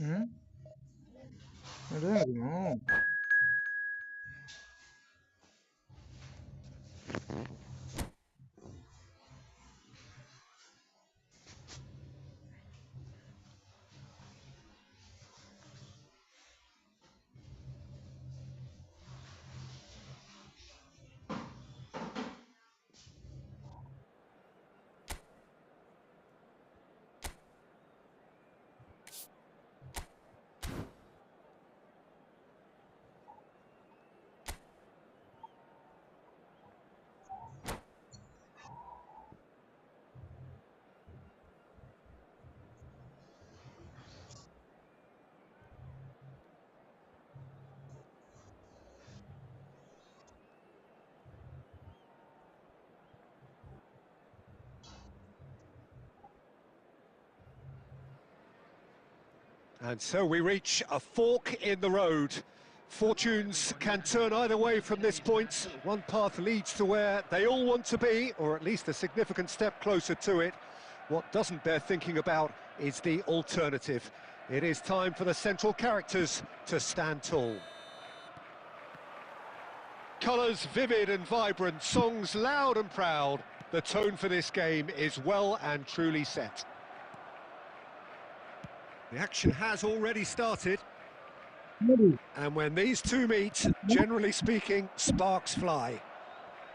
응? 그래, And so we reach a fork in the road. Fortunes can turn either way from this point. One path leads to where they all want to be, or at least a significant step closer to it. What doesn't bear thinking about is the alternative. It is time for the central characters to stand tall. Colours vivid and vibrant, songs loud and proud. The tone for this game is well and truly set. The action has already started. And when these two meet, generally speaking, sparks fly.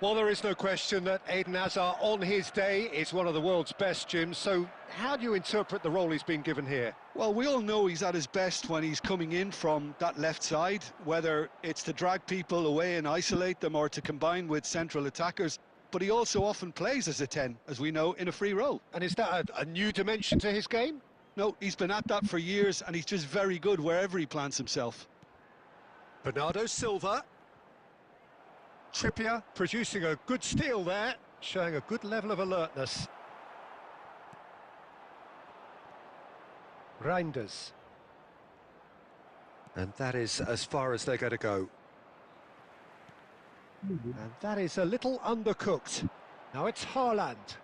Well, there is no question that Eden Hazard on his day is one of the world's best, Jim, so how do you interpret the role he's been given here? Well, we all know he's at his best when he's coming in from that left side, whether it's to drag people away and isolate them or to combine with central attackers. But he also often plays as a 10, as we know, in a free role. And is that a new dimension to his game? No, he's been at that for years, and he's just very good wherever he plants himself. Bernardo Silva. Trippier producing a good steal there, showing a good level of alertness. Reinders. And that is as far as they're going to go. And that is a little undercooked. Now it's Haaland.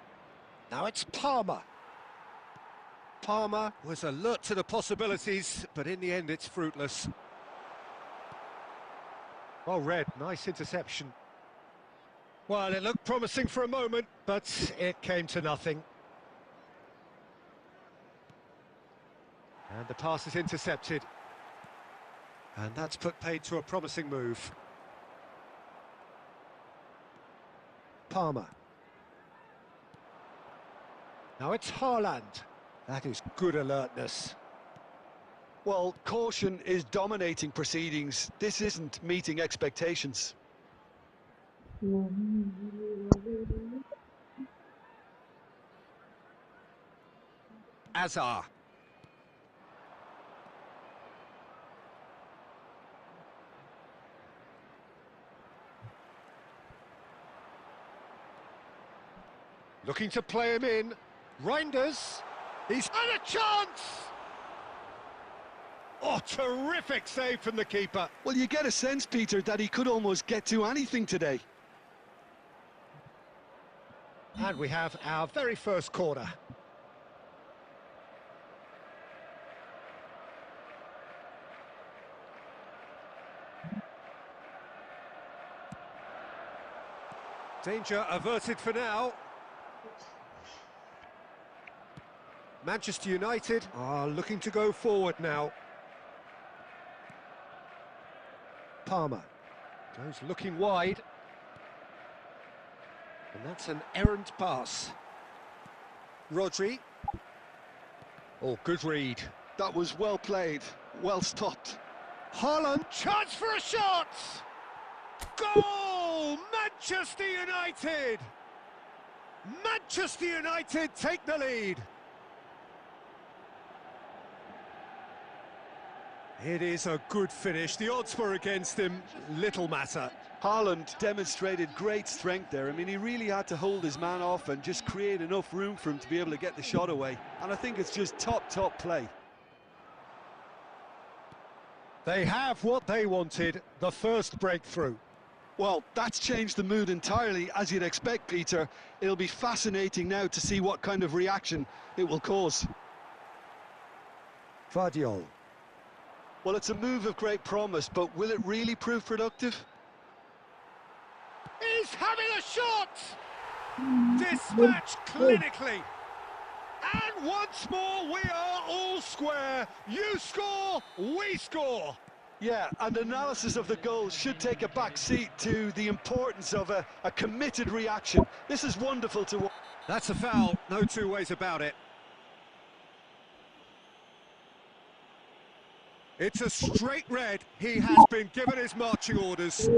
Now it's Palmer. Palmer was alert to the possibilities, but in the end it's fruitless. Well read, nice interception. Well, it looked promising for a moment, but it came to nothing. And the pass is intercepted. And that's put paid to a promising move. Palmer. Now it's Haaland. That is good alertness. Well, caution is dominating proceedings. This isn't meeting expectations. Azar. Looking to play him in. Reinders. He's had a chance! Oh, terrific save from the keeper. Well, you get a sense, Peter, that he could almost get to anything today. And we have our very first corner. Danger averted for now. Manchester United are looking to go forward now. Palmer goes looking wide. And that's an errant pass. Rodri. Oh, good read. That was well played, well stopped. Haaland, chance for a shot! Goal! Manchester United! Manchester United take the lead. It is a good finish. The odds were against him. Little matter. Haaland demonstrated great strength there. I mean, he really had to hold his man off and just create enough room for him to be able to get the shot away. And I think it's just top play. They have what they wanted, the first breakthrough. Well, that's changed the mood entirely, as you'd expect, Peter. It'll be fascinating now to see what kind of reaction it will cause. Vardiol. Well, it's a move of great promise, but will it really prove productive? He's having a shot! Dispatched clinically. And once more, we are all square. You score, we score. Yeah, and analysis of the goal should take a back seat to the importance of a committed reaction. This is wonderful to watch. That's a foul, no two ways about it. It's a straight red. He has been given his marching orders.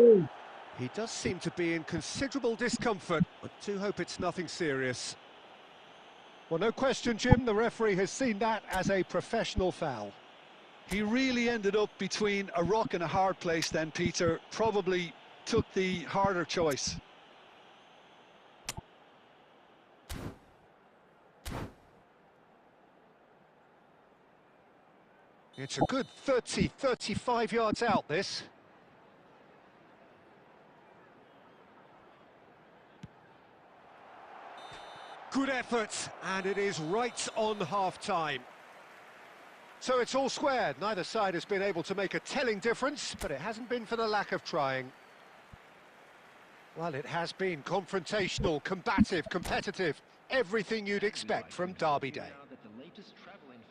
He does seem to be in considerable discomfort. I do hope it's nothing serious. Well, no question, Jim, the referee has seen that as a professional foul. He really ended up between a rock and a hard place then, Peter. Probably took the harder choice. It's a good 30, 35 yards out, this. Good effort, and it is right on half-time. So it's all squared. Neither side has been able to make a telling difference, but it hasn't been for the lack of trying. Well, it has been confrontational, combative, competitive, everything you'd expect from Derby Day.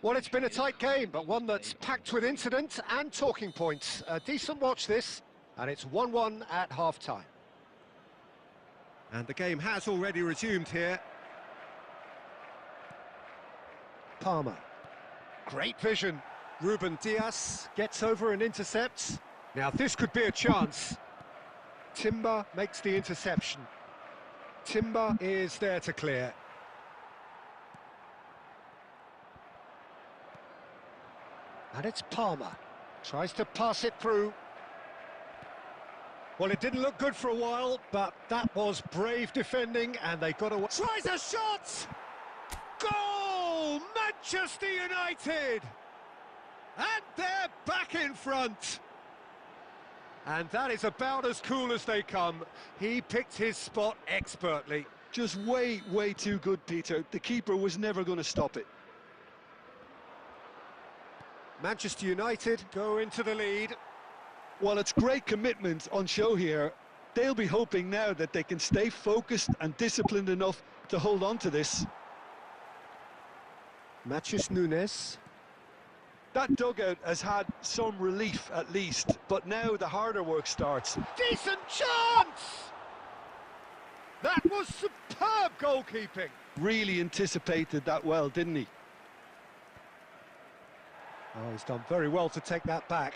Well, it's been a tight game, but one that's packed with incident and talking points. A decent watch this, and it's 1-1 at half-time. And the game has already resumed here. Palmer. Great vision. Ruben Diaz gets over and intercepts. Now this could be a chance. Timber makes the interception. Timber is there to clear. And it's Palmer. Tries to pass it through. Well, it didn't look good for a while, but that was brave defending, and they got away. Tries a shot! Goal! Manchester United! And they're back in front. And that is about as cool as they come. He picked his spot expertly. Just way, way too good, Peter. The keeper was never going to stop it. Manchester United go into the lead. Well, it's great commitment on show here. They'll be hoping now that they can stay focused and disciplined enough to hold on to this. Matheus Nunes. That dugout has had some relief at least, but now the harder work starts. Decent chance! That was superb goalkeeping. Really anticipated that well, didn't he? Oh, he's done very well to take that back.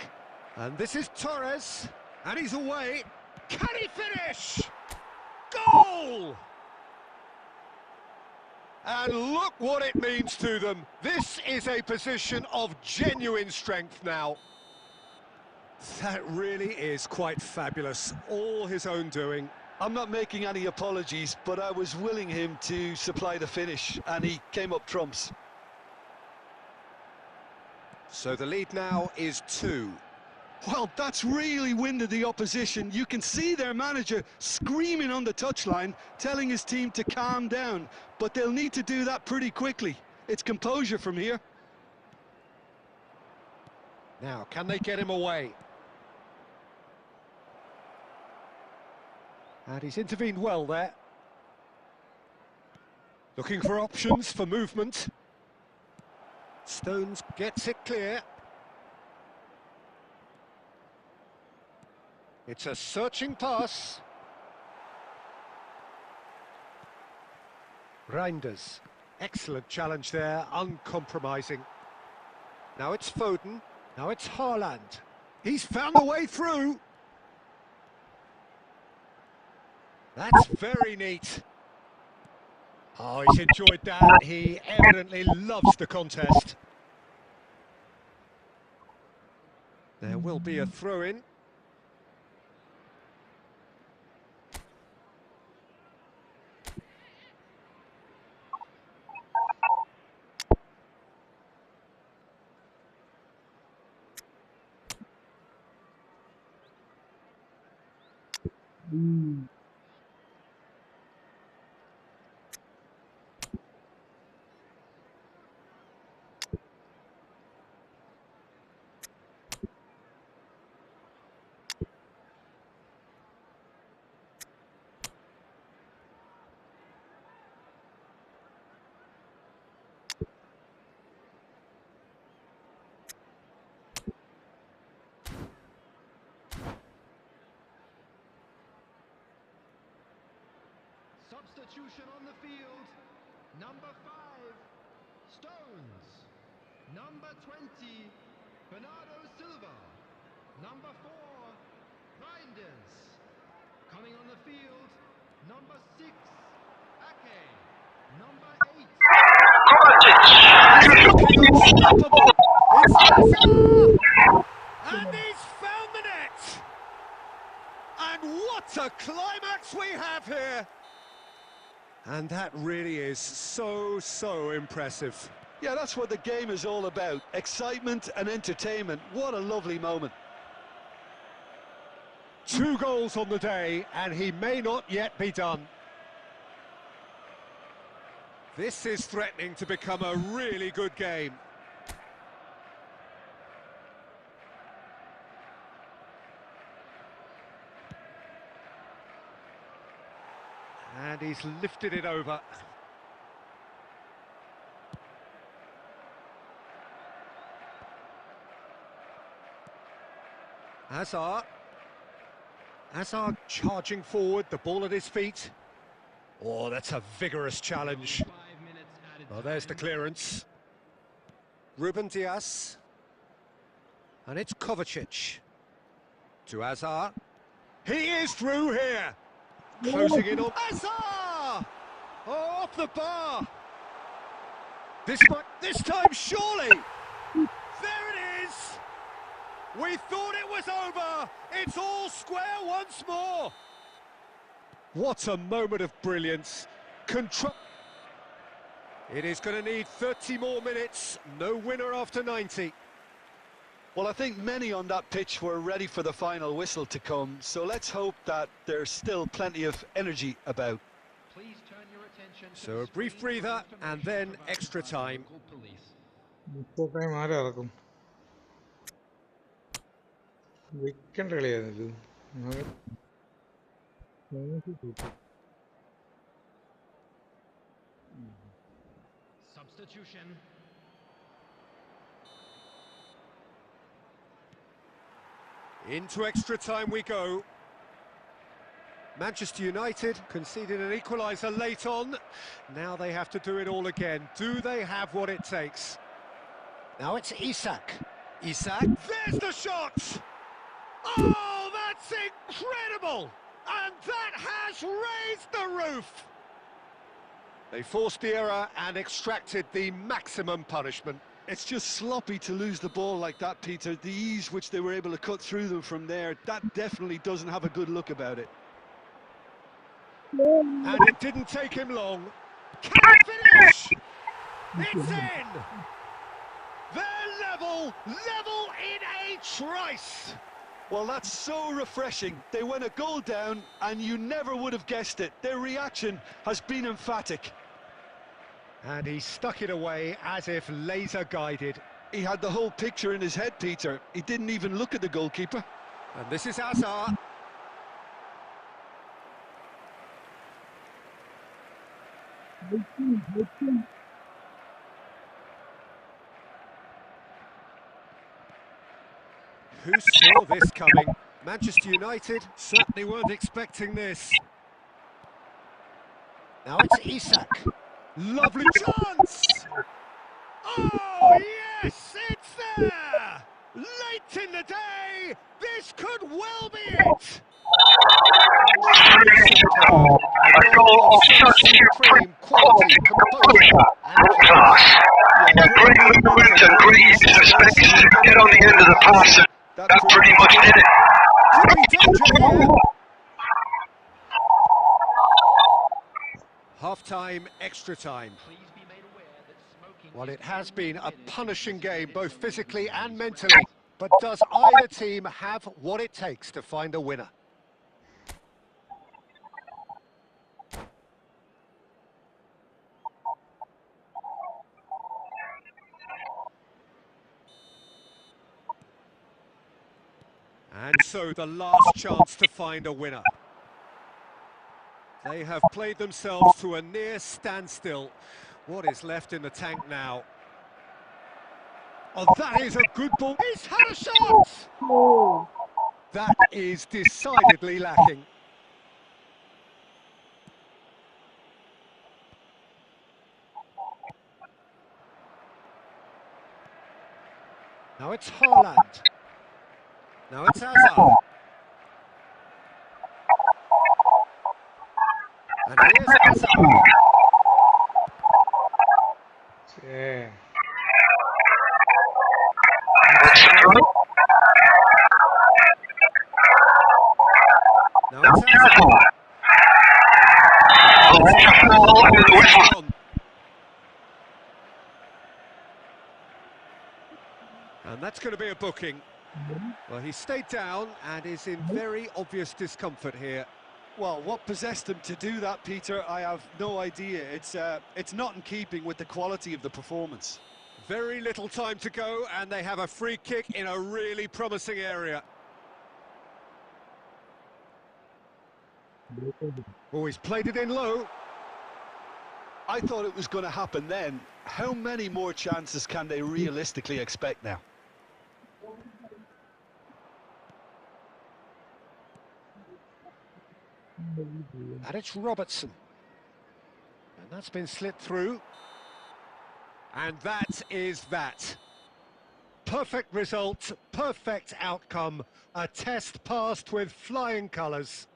And this is Torres, and he's away. Can he finish? Goal! And look what it means to them. This is a position of genuine strength now. That really is quite fabulous. All his own doing. I'm not making any apologies, but I was willing him to supply the finish, and he came up trumps. So the lead now is 2. Well, that's really winded the opposition. You can see their manager screaming on the touchline, telling his team to calm down. But they'll need to do that pretty quickly. It's composure from here. Now, can they get him away? And he's intervened well there. Looking for options for movement. Stones gets it clear. It's a searching pass. Reinders. Excellent challenge there, uncompromising. Now it's Foden. Now it's Haaland. He's found a way through. That's very neat. Oh, he's enjoyed that. He evidently loves the contest. There will be a throw-in. Substitution on the field. Number 5, Stones. Number 20, Bernardo Silva. Number 4, Reinders. Coming on the field, number 6, Ake. Number 8. Unstoppable. It's Hazard! And he's found the net. And what a climax we have here. And that really is so impressive. Yeah, that's what the game is all about. Excitement and entertainment. What a lovely moment. 2 goals on the day, and he may not yet be done. This is threatening to become a really good game. And he's lifted it over. Hazard charging forward, the ball at his feet. Oh, that's a vigorous challenge. Well, there's the clearance. Ruben Diaz. And it's Kovacic. To Hazard. He is through here. Closing in on Hazard! Oh, off the bar. This time, surely. There it is. We thought it was over. It's all square once more. What a moment of brilliance. Control. It is going to need 30 more minutes. No winner after 90. Well, I think many on that pitch were ready for the final whistle to come, so let's hope that there's still plenty of energy about. Please turn your attention to So a brief breather and then extra time. Extra time ആരാ ഇറക്കും? Weekend കളിയായിരുന്നു ഇത്. substitution. Into extra time we go. Manchester United conceded an equaliser late on. Now they have to do it all again. Do they have what it takes? Now it's Isak. Isak, there's the shot! Oh, that's incredible! And that has raised the roof! They forced the error and extracted the maximum punishment. It's just sloppy to lose the ball like that, Peter. The ease which they were able to cut through them from there, that definitely doesn't have a good look about it. And it didn't take him long. Can he finish? It's in! They're level in a trice! Well, that's so refreshing. They went a goal down and you never would have guessed it. Their reaction has been emphatic. And he stuck it away as if laser guided. He had the whole picture in his head, Peter. He didn't even look at the goalkeeper. And this is Hazard. Who saw this coming? Manchester United certainly weren't expecting this. Now it's Isak. Lovely chance! Oh, yes, it's there! Late in the day, this could well be it! A goal of such supreme quality, composure and class. Great movement and great use of space. Get on the end of the pass. That pretty much did it. Could be danger here. Half-time, extra time. Well, it has been a punishing game, both physically and mentally. But does either team have what it takes to find a winner? And so the last chance to find a winner. They have played themselves to a near standstill. What is left in the tank now? Oh, that is a good ball. He's had a shot! That is decidedly lacking. Now it's Haaland. Now it's Hazard. And here's Hazard. Yeah. Now it's Hazard. And that's going to be a booking. Well, he stayed down and is in very obvious discomfort here. Well, what possessed him to do that, Peter, I have no idea. It's not in keeping with the quality of the performance. Very little time to go, and they have a free kick in a really promising area. Oh, he's played it in low. I thought it was going to happen then. How many more chances can they realistically expect now? And it's Robertson. And that's been slit through. And that is that. Perfect result, perfect outcome. A test passed with flying colours.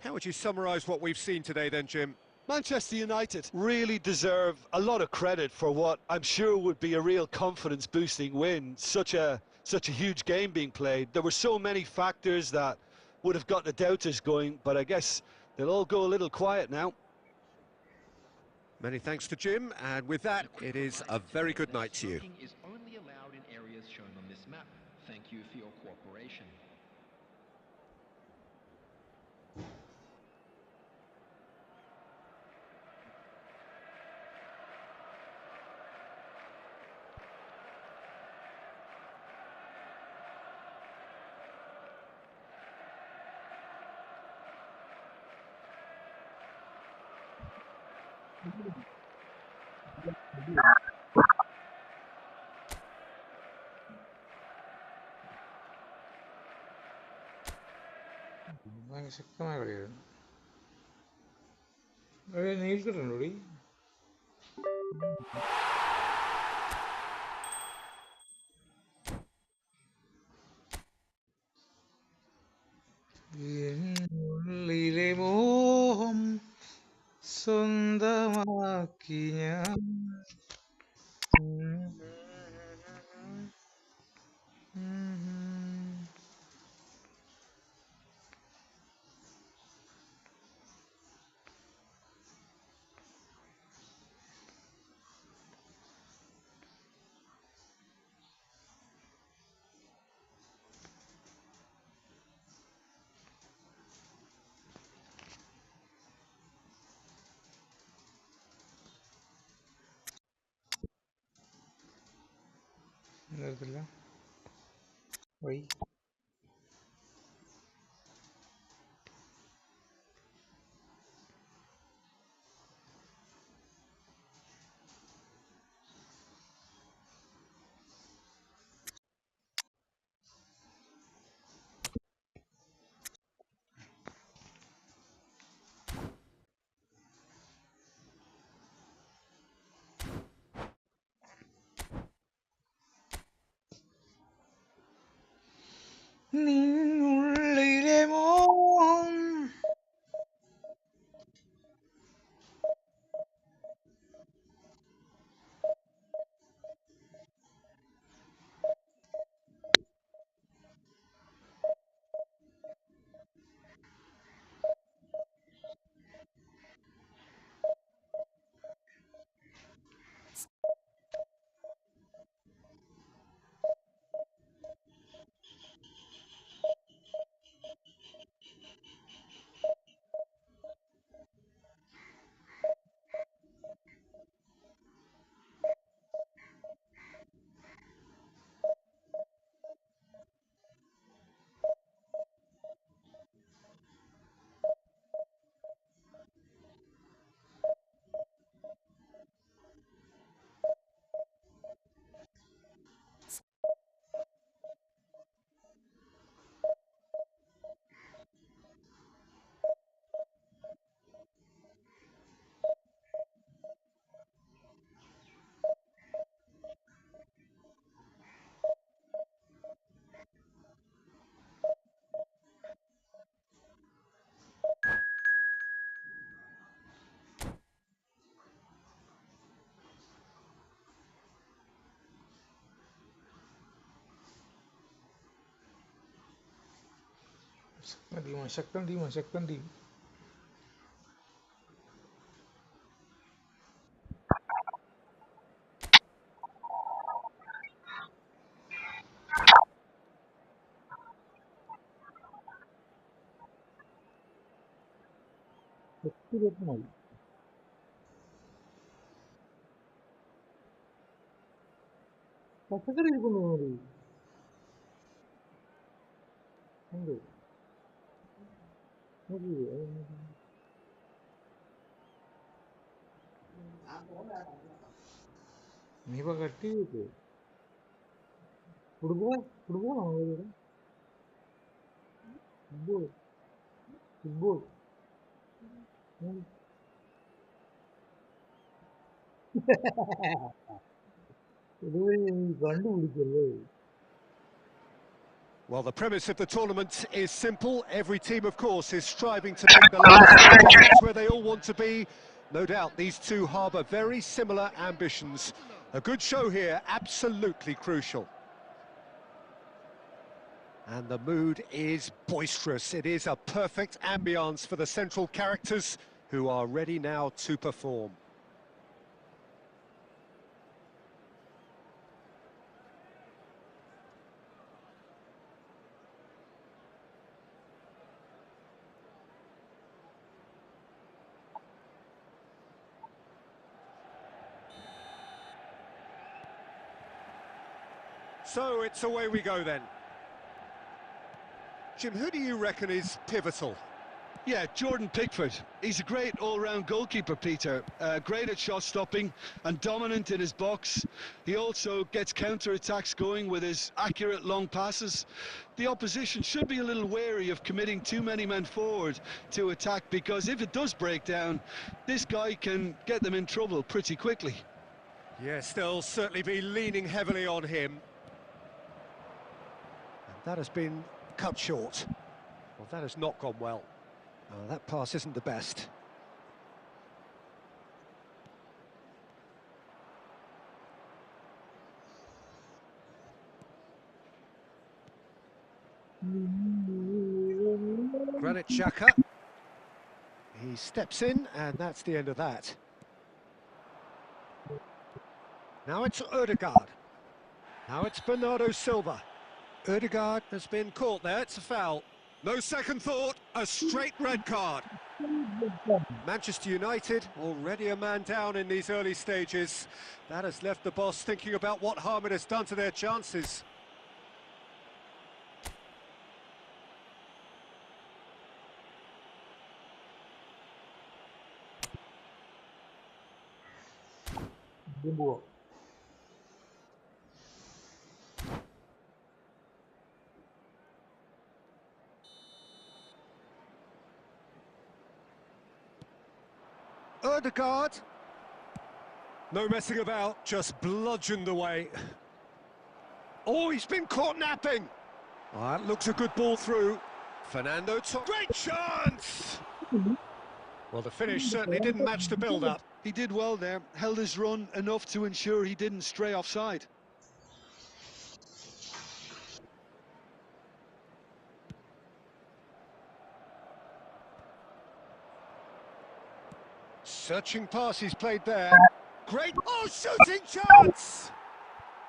How would you summarise what we've seen today then, Jim? Manchester United really deserve a lot of credit for what I'm sure would be a real confidence-boosting win. Such a huge game being played. There were so many factors that would have got the doubters going, but I guess they'll all go a little quiet now. Many thanks to Jim, and with that, it is a very good night to you. Smoking is only allowed in areas shown on this map. Thank you for your cooperation. ഭയങ്കര ശക്തമായ കളിയായിരുന്നു. നീൽക്കിട്ടുണ്ടോടി? ഉള്ളിലെ മോഹം സ്വന്തമാക്കി ഞാൻ. നേരത്തില്ല Y നിന്നുള്ളിലെ മോഹം. ശക്തൻ team. മതി. പച്ചക്കറി ഇരിക്കുന്നു ഉണ്ട്. നീ ഇപ്പൊ കട്ട് ചെയ്തിട്ട് ഫുട്ബോളാണോ ഇവിടെ? ഫുട്ബോൾ ഫുട്ബോൾ കണ്ടുപിടിക്കല്ലേ? Well, the premise of the tournament is simple. Every team, of course, is striving to make the last where they all want to be. No doubt these two harbour very similar ambitions. A good show here, absolutely crucial. And the mood is boisterous. It is a perfect ambience for the central characters who are ready now to perform. So it's away we go then. Jim, who do you reckon is pivotal? Yeah, Jordan Pickford. He's a great all-round goalkeeper, Peter. Great at shot stopping and dominant in his box. He also gets counter-attacks going with his accurate long passes. The opposition should be a little wary of committing too many men forward to attack, because if it does break down, this guy can get them in trouble pretty quickly. Yes, they'll certainly be leaning heavily on him. And that has been cut short. Well, that has not gone well. That pass isn't the best. Granit Xhaka. He steps in, and that's the end of that. Now it's Ødegaard. Now it's Bernardo Silva. Ødegaard has been caught there, it's a foul. No second thought, a straight red card. Manchester United already a man down in these early stages. That has left the boss thinking about what harm it has done to their chances. Ødegaard. No messing about, just bludgeoned away. Oh, he's been caught napping. Oh, that looks a good ball through. Fernando great chance! Well, the finish certainly didn't match the build-up. He did well there, held his run enough to ensure he didn't stray offside. Searching pass he's played there. Great, oh, shooting chance!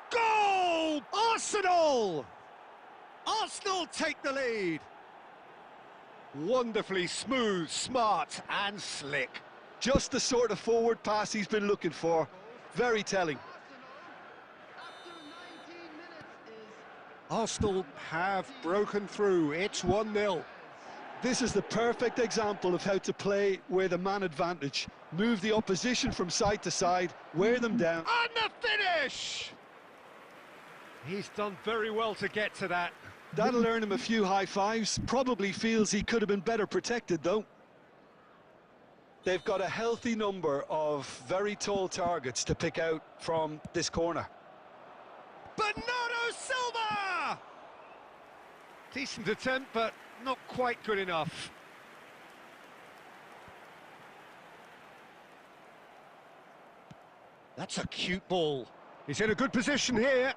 Goal! Arsenal! Arsenal take the lead. Wonderfully smooth, smart and slick. Just the sort of forward pass he's been looking for. Very telling. Arsenal have broken through. It's 1-0. This is the perfect example of how to play with a man advantage. Move the opposition from side to side, wear them down. And the finish! He's done very well to get to that. That'll earn him a few high fives. Probably feels he could have been better protected, though. They've got a healthy number of very tall targets to pick out from this corner. Bernardo Silva! Decent attempt, but not quite good enough. That's a cute ball. He's in a good position here.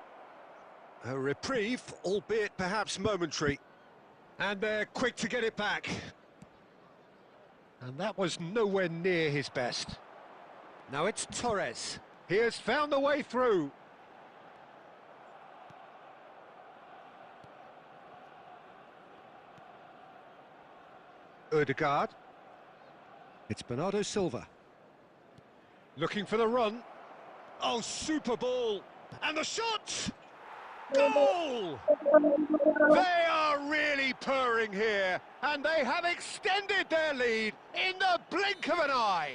A reprieve, albeit perhaps momentary. And they're quick to get it back. And that was nowhere near his best. Now it's Torres. He has found the way through. Ødegaard. It's Bernardo Silva. Looking for the run. Oh, super ball. And the shot! Goal! They are really purring here, and they have extended their lead in the blink of an eye.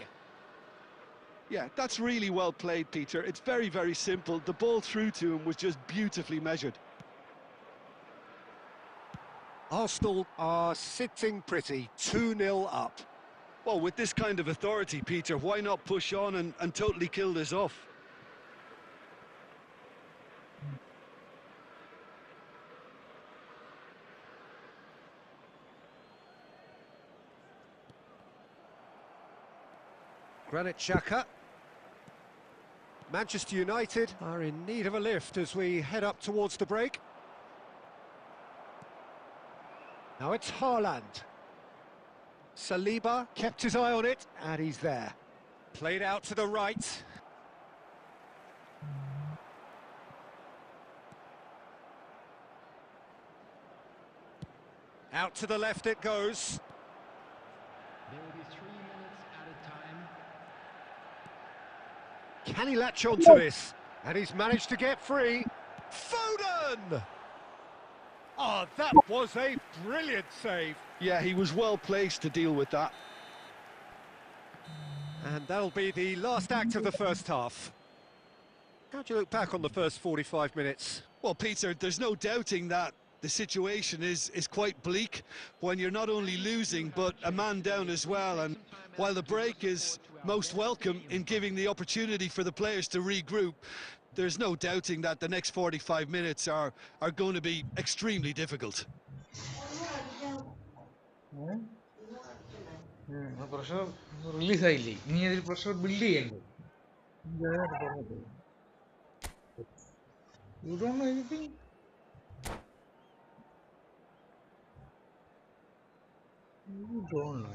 Yeah, that's really well played, Peter. It's very, very simple. The ball through to him was just beautifully measured. Arsenal are sitting pretty, 2-0 up. Well, with this kind of authority, Peter, why not push on and totally kill this off? Granit Xhaka. Manchester United are in need of a lift as we head up towards the break. Now it's Haaland. Saliba kept his eye on it, and he's there. Played out to the right. Out to the left it goes. There will be 3 minutes at a time. Can he latch onto this? And he's managed to get free. Foden! Oh, that was a brilliant save. Yeah, he was well placed to deal with that. And that'll be the last act of the first half. How do you look back on the first 45 minutes? Well, Peter, there's no doubting that the situation is quite bleak when you're not only losing, but a man down as well. And while the break is most welcome in giving the opportunity for the players to regroup, there's no doubting that the next 45 minutes are going to be extremely difficult. Pressure release ആയില്ലേ ഇനി അതിൽ pressure build ചെയ്യണ്ടേ you don't know anything you don't know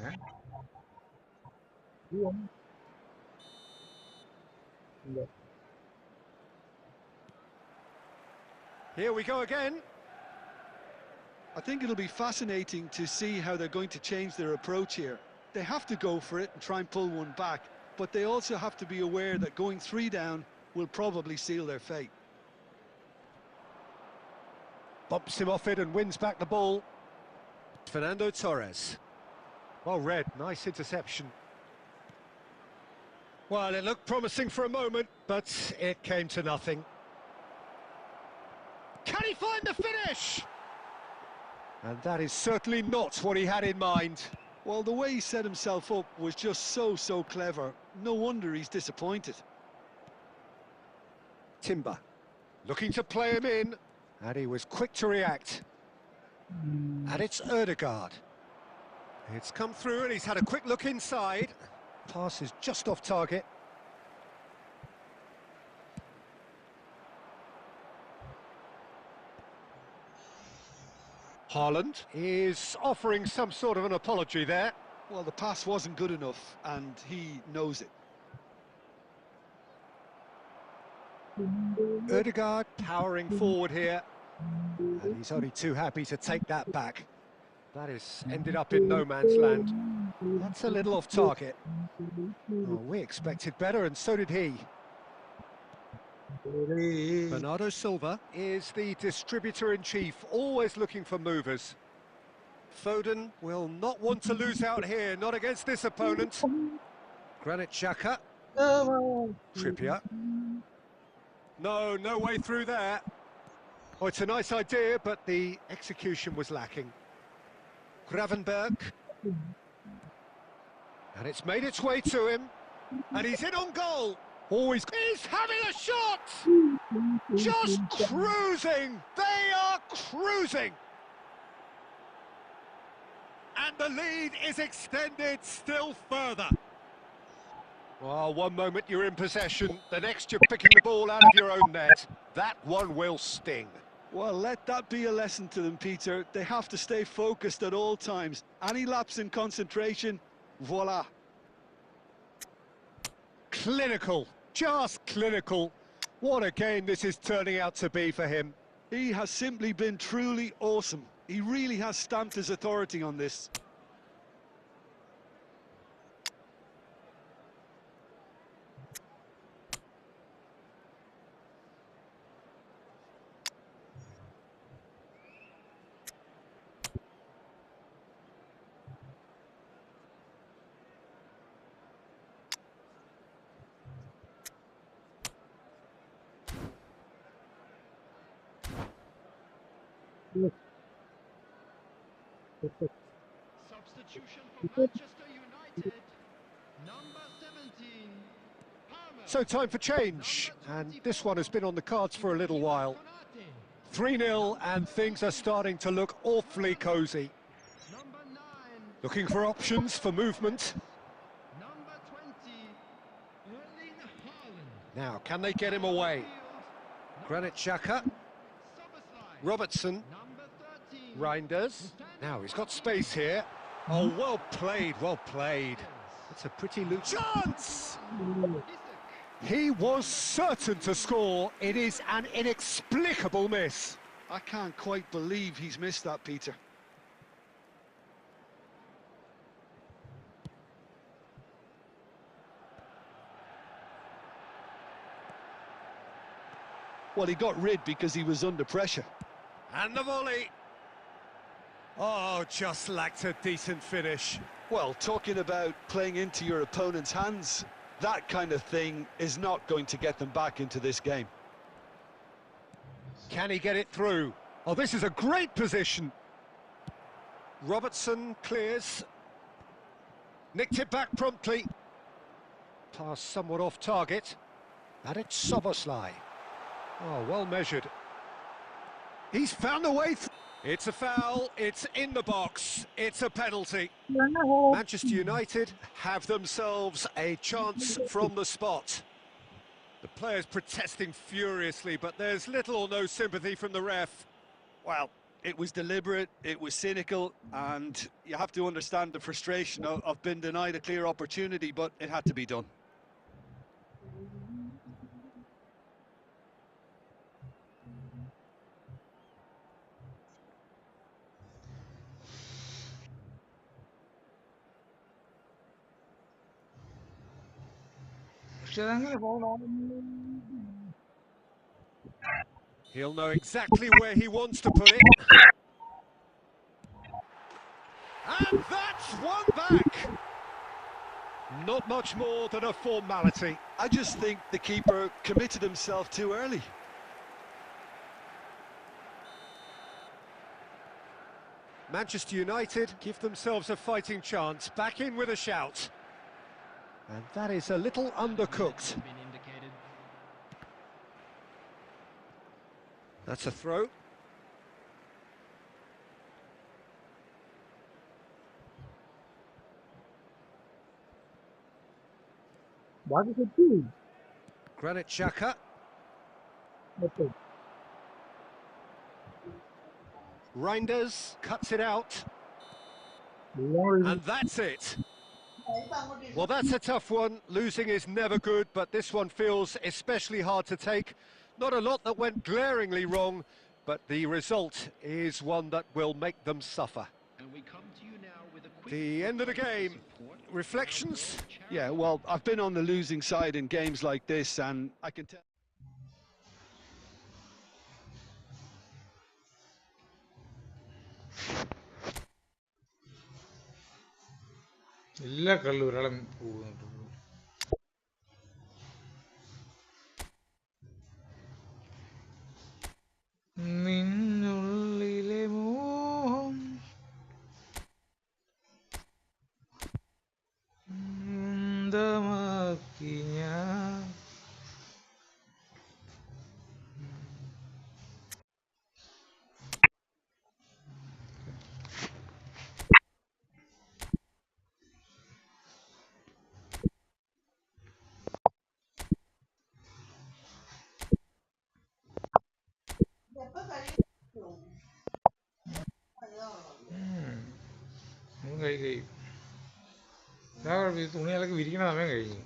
Here we go again. I think it'll be fascinating to see how they're going to change their approach here. They have to go for it and try and pull one back, but they also have to be aware that going 3 down will probably seal their fate. Bumps him off it and wins back the ball. Fernando Torres. Well read, nice interception. Well, it looked promising for a moment, but it came to nothing. Can he find the finish? And that is certainly not what he had in mind. Well, the way he set himself up was just so clever. No wonder he's disappointed. Timber, looking to play him in, and he was quick to react. And it's Ødegaard. It's come through and he's had a quick look inside. Pass is just off target. Haaland is offering some sort of an apology there. Well, the pass wasn't good enough, and he knows it. Ødegaard powering forward here, and he's only too happy to take that back. That has ended up in no man's land. That's a little off target. Oh, we expected better, and so did he. Bernardo Silva is the distributor-in-chief, always looking for movers. Foden will not want to lose out here, not against this opponent. Granit Xhaka. Trippier. No way through there. Oh, it's a nice idea, but the execution was lacking. Gravenberg. And it's made its way to him. And he's in on goal. Always, he's having a shot! Just cruising! They are cruising! And the lead is extended still further. Well, one moment you're in possession, the next you're picking the ball out of your own net. That one will sting. Well, let that be a lesson to them, Peter. They have to stay focused at all times. Any lapse in concentration, voila. Clinical, just clinical. What a game this is turning out to be for him. He has simply been truly awesome. He really has stamped his authority on this. Substitution for Manchester United. Number 17. So time for change, and this one has been on the cards for a little while. 3-0 and things are starting to look awfully cosy. Number 9. Looking for options for movement. Number 20. Erling Haaland. Now, can they get him away? Granit Xhaka, Soboslai. Robertson, Number 13. Reinders. Now he's got space here. Oh, well played, well played. It's a pretty loose chance! He was certain to score. It is an inexplicable miss. I can't quite believe he's missed that, Peter. Well, he got rid because he was under pressure. And the volley. Oh, just lacked a decent finish. Well, talking about playing into your opponent's hands, that kind of thing is not going to get them back into this game. Can he get it through? Oh, this is a great position. Robertson clears. Nicked it back promptly. Pass somewhat off target. And it's Soboslai. Oh, well measured. He's found a way through. It's a foul, it's in the box, it's a penalty. Manchester United have themselves a chance from the spot. The players protesting furiously, but there's little or no sympathy from the ref. Well, it was deliberate, it was cynical, and you have to understand the frustration of being denied a clear opportunity, but it had to be done. പക്ഷെ അതങ്ങനെ പോകണം. He'll know exactly where he wants to put it. And that's one back. Not much more than a formality. I just think the keeper committed himself too early. Manchester United give themselves a fighting chance, back in with a shout. And that is a little undercooked. That's a throw. What is it doing? Granit Xhaka. Okay. Reinders cuts it out. Lord. And that's it. Well, that's a tough one. Losing is never good, but this one feels especially hard to take. Not a lot that went glaringly wrong, but the result is one that will make them suffer. And we come to you now with a quick The end of the game. Reflections? Yeah, well, I've been on the losing side in games like this, and I can tell... എല്ലാ കള്ളൂരളം പോകുന്നുണ്ട്. നിന്നുള്ളിലെ മോഹം സ്വന്തമാക്കി ഞാൻ. ചെയ്യും. തുണികളൊക്കെ വിരിക്കണ സമയം കഴിഞ്ഞു.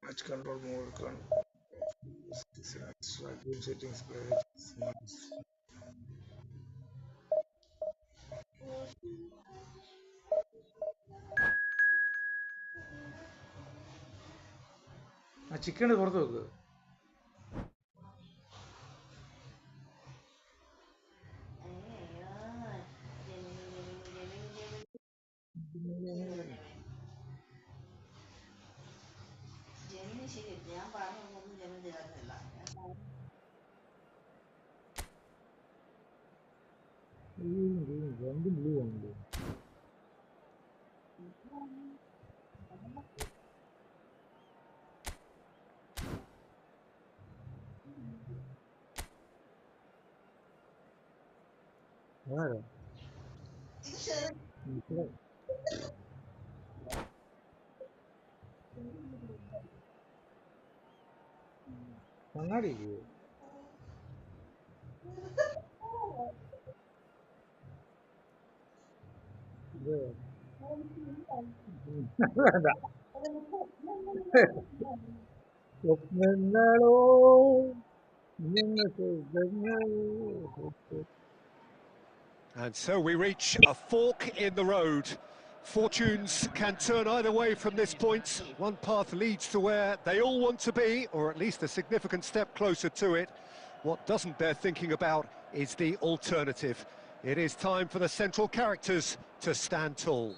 Match control mode. Game settings. ആ ചിക്കൻ പുറത്ത് വെക്കുക. രണ്ടും ബ്ലൂ ആണ്. ആരാ കണ്ണാടി സ്വപ്നങ്ങളോ And so we reach a fork in the road. Fortunes can turn either way from this point. One path leads to where they all want to be, or at least a significant step closer to it. What doesn't bear thinking about is the alternative. It is time for the central characters to stand tall.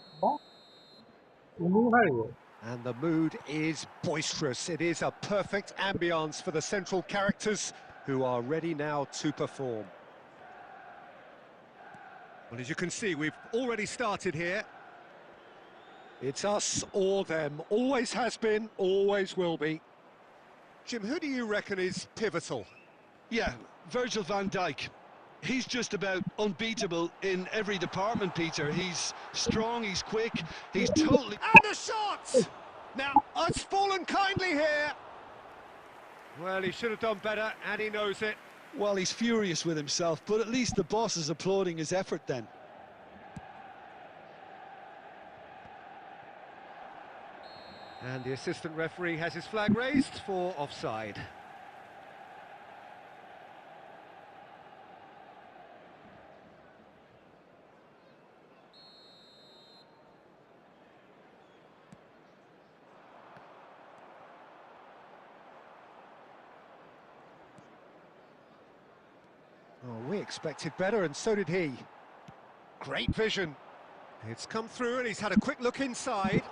And the mood is boisterous. It is a perfect ambience for the central characters who are ready now to perform. Well, as you can see, we've already started here. It's us or them. Always has been, always will be. Jim, who do you reckon is pivotal? Yeah, Virgil van Dijk. He's just about unbeatable in every department, Peter. He's strong, he's quick, he's totally... And the shot! Now, it's fallen kindly here. Well, he should have done better, and he knows it. Well, he's furious with himself, but at least the boss is applauding his effort then. And the assistant referee has his flag raised for offside. Oh, we expected better, and so did he. Great vision. It's come through, and he's had a quick look inside.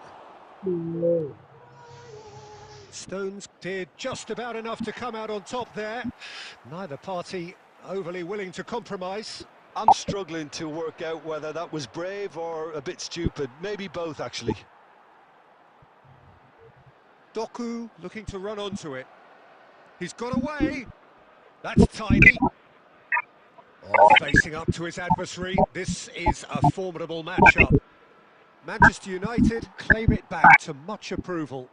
Stones did just about enough to come out on top there. Neither party overly willing to compromise. I'm struggling to work out whether that was brave or a bit stupid. Maybe both, actually. Doku looking to run onto it. He's got away. That's tidy. Oh, facing up to his adversary. This is a formidable matchup. Manchester United claim it back to much approval.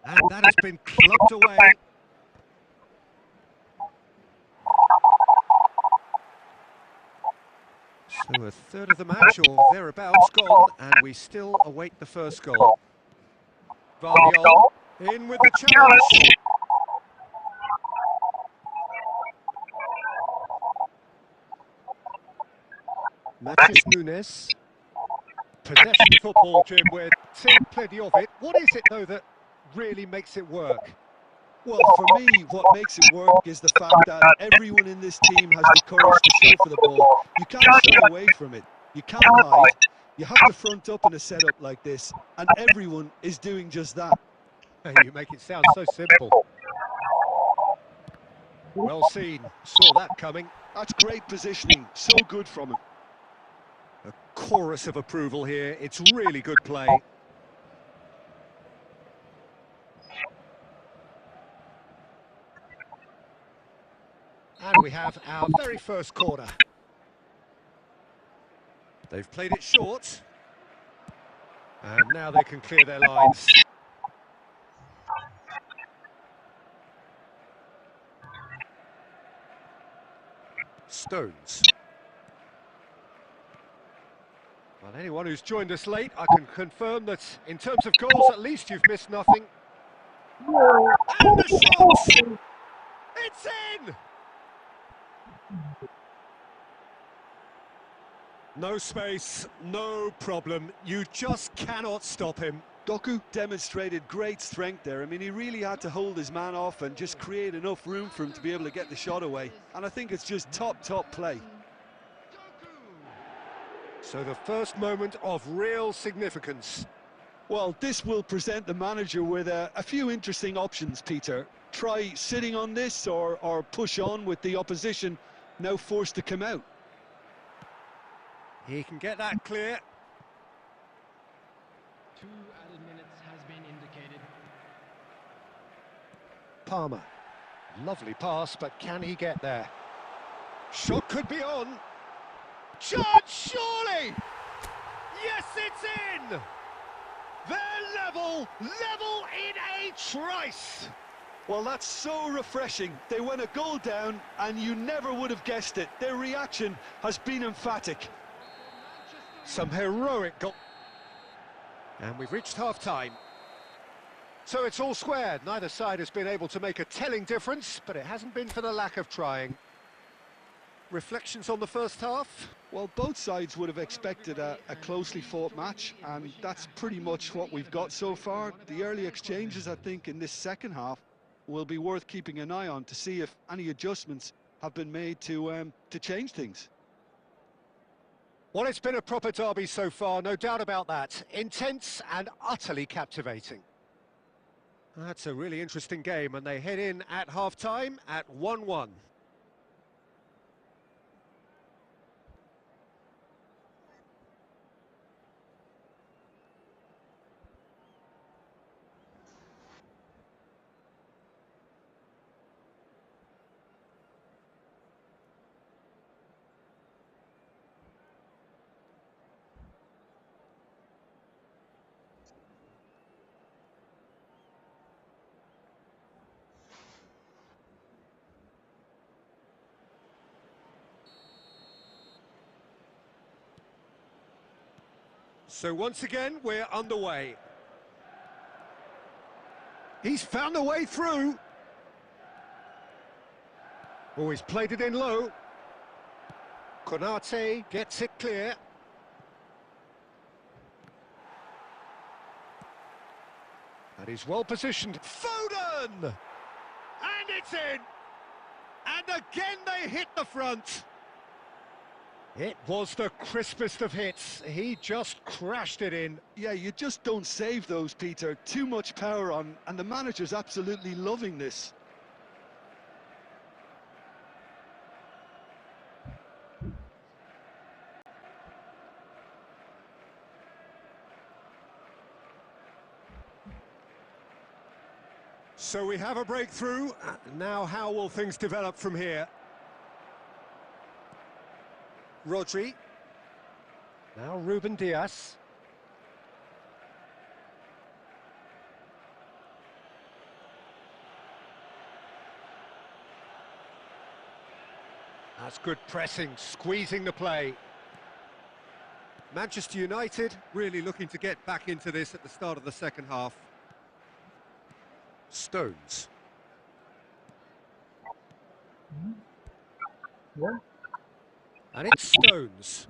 And that has been clubbed away. So a third of the match or thereabouts gone, and we still await the first goal. Vardiol in with the challenge. Matches Nunes. Possession football, Jim, we're seeing plenty of it. What is it, though, that really makes it work? Well, for me, what makes it work is the fact that everyone in this team has the courage to show for the ball. You can't shy away from it. You can't hide. You have to front up in a setup like this, and everyone is doing just that. You make it sound so simple. Well seen, saw that coming. That's great positioning, so good from him. A chorus of approval here, it's really good play. And we have our very first corner. They've played it short. And now they can clear their lines. Stones. Well, anyone who's joined us late, I can confirm that in terms of goals, at least you've missed nothing. And the shot! It's in! No space, no problem. You just cannot stop him. Doku demonstrated great strength there. I mean, he really had to hold his man off and just create enough room for him to be able to get the shot away. And I think it's just top play. So the first moment of real significance. Well, this will present the manager with a few interesting options, Peter. Try sitting on this or push on with the opposition now forced to come out. He can get that clear. 2 added minutes has been indicated. Palmer. Lovely pass, but can he get there? Shot could be on. Chance, surely! Yes, it's in! They're level in a trice! Well, that's so refreshing. They went a goal down, and you never would have guessed it. Their reaction has been emphatic. Some heroic goal. And we've reached half-time. So it's all squared. Neither side has been able to make a telling difference, but it hasn't been for the lack of trying. Reflections on the first half? Well, both sides would have expected a closely fought match, and that's pretty much what we've got so far. The early exchanges, I think, in this second half will be worth keeping an eye on to see if any adjustments have been made to change things. Well, it's been a proper derby so far, no doubt about that. Intense and utterly captivating. That's a really interesting game, and they head in at half-time at 1-1. So once again, we're underway. He's found a way through. Oh, he's played it in low. Konate gets it clear. And he's well positioned. Foden! And it's in! And again they hit the front. It was the crispest of hits. He just crashed it in. Yeah, you just don't save those, Peter. Too much power on, and the manager's absolutely loving this. So we have a breakthrough. Now how will things develop from here? Rodri. Now Ruben Diaz. That's good pressing, squeezing the play. Manchester United really looking to get back into this at the start of the second half. Stones. Yeah. And it's Stones.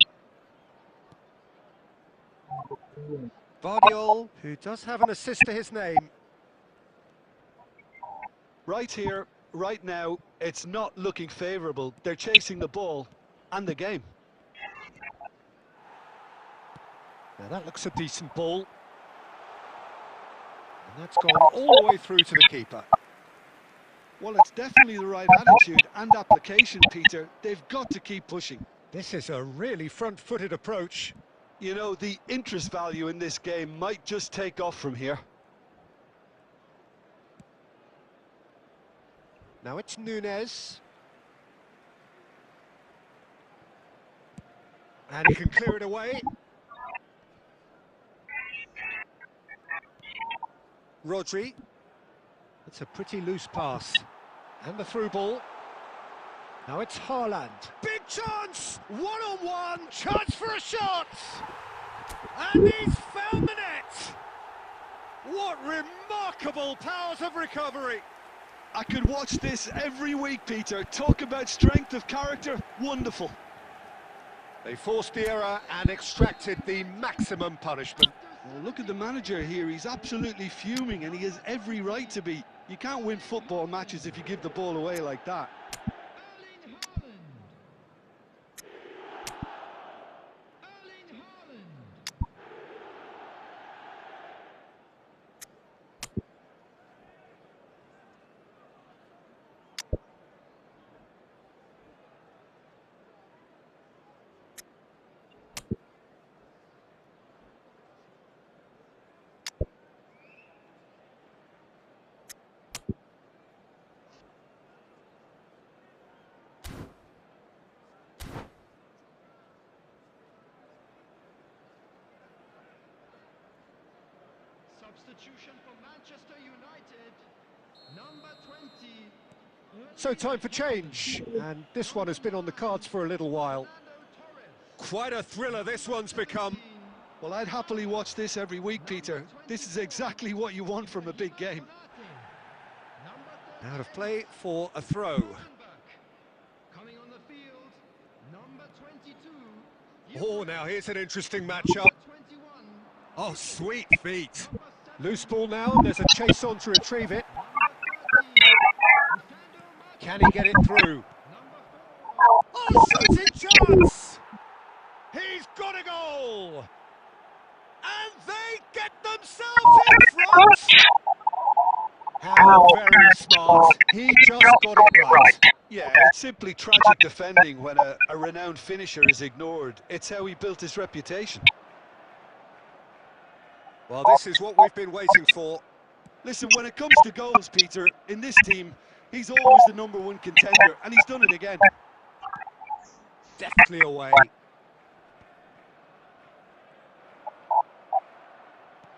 Vardiol, who does have an assist to his name. Right here, right now, it's not looking favourable. They're chasing the ball and the game. Now that looks a decent ball. And that's gone all the way through to the keeper. Well, it's definitely the right attitude and application, Peter. They've got to keep pushing. This is a really front-footed approach. You know, the interest value in this game might just take off from here. Now it's Nunez. And he can clear it away. Rodri. It's a pretty loose pass. And the through ball. Now it's Haaland. Big chance! One-on-one! Chance for a shot! And he's found the net! What remarkable powers of recovery! I could watch this every week, Peter. Talk about strength of character. Wonderful. They forced the error and extracted the maximum punishment. Well, look at the manager here. He's absolutely fuming, and he has every right to be. You can't win football matches if you give the ball away like that. Substitution for Manchester United, number 20. So time for change, and this one has been on the cards for a little while. Quite a thriller this one's become. Well, I'd happily watch this every week, Peter. This is exactly what you want from a big game. Out of play for a throw. Coming on the field, number 22. Oh, now here's an interesting matchup. 21. Oh, sweet feet. Loose ball now, and there's a chase on to retrieve it. Can he get it through? Oh, shooting chance! He's got a goal! And they get themselves in front! How very smart. He just got it right. Yeah, it's simply tragic defending when a renowned finisher is ignored. It's how he built his reputation. Well, this is what we've been waiting for. Listen, when it comes to goals, Peter, in this team, he's always the #1 contender, and he's done it again. Deftly away.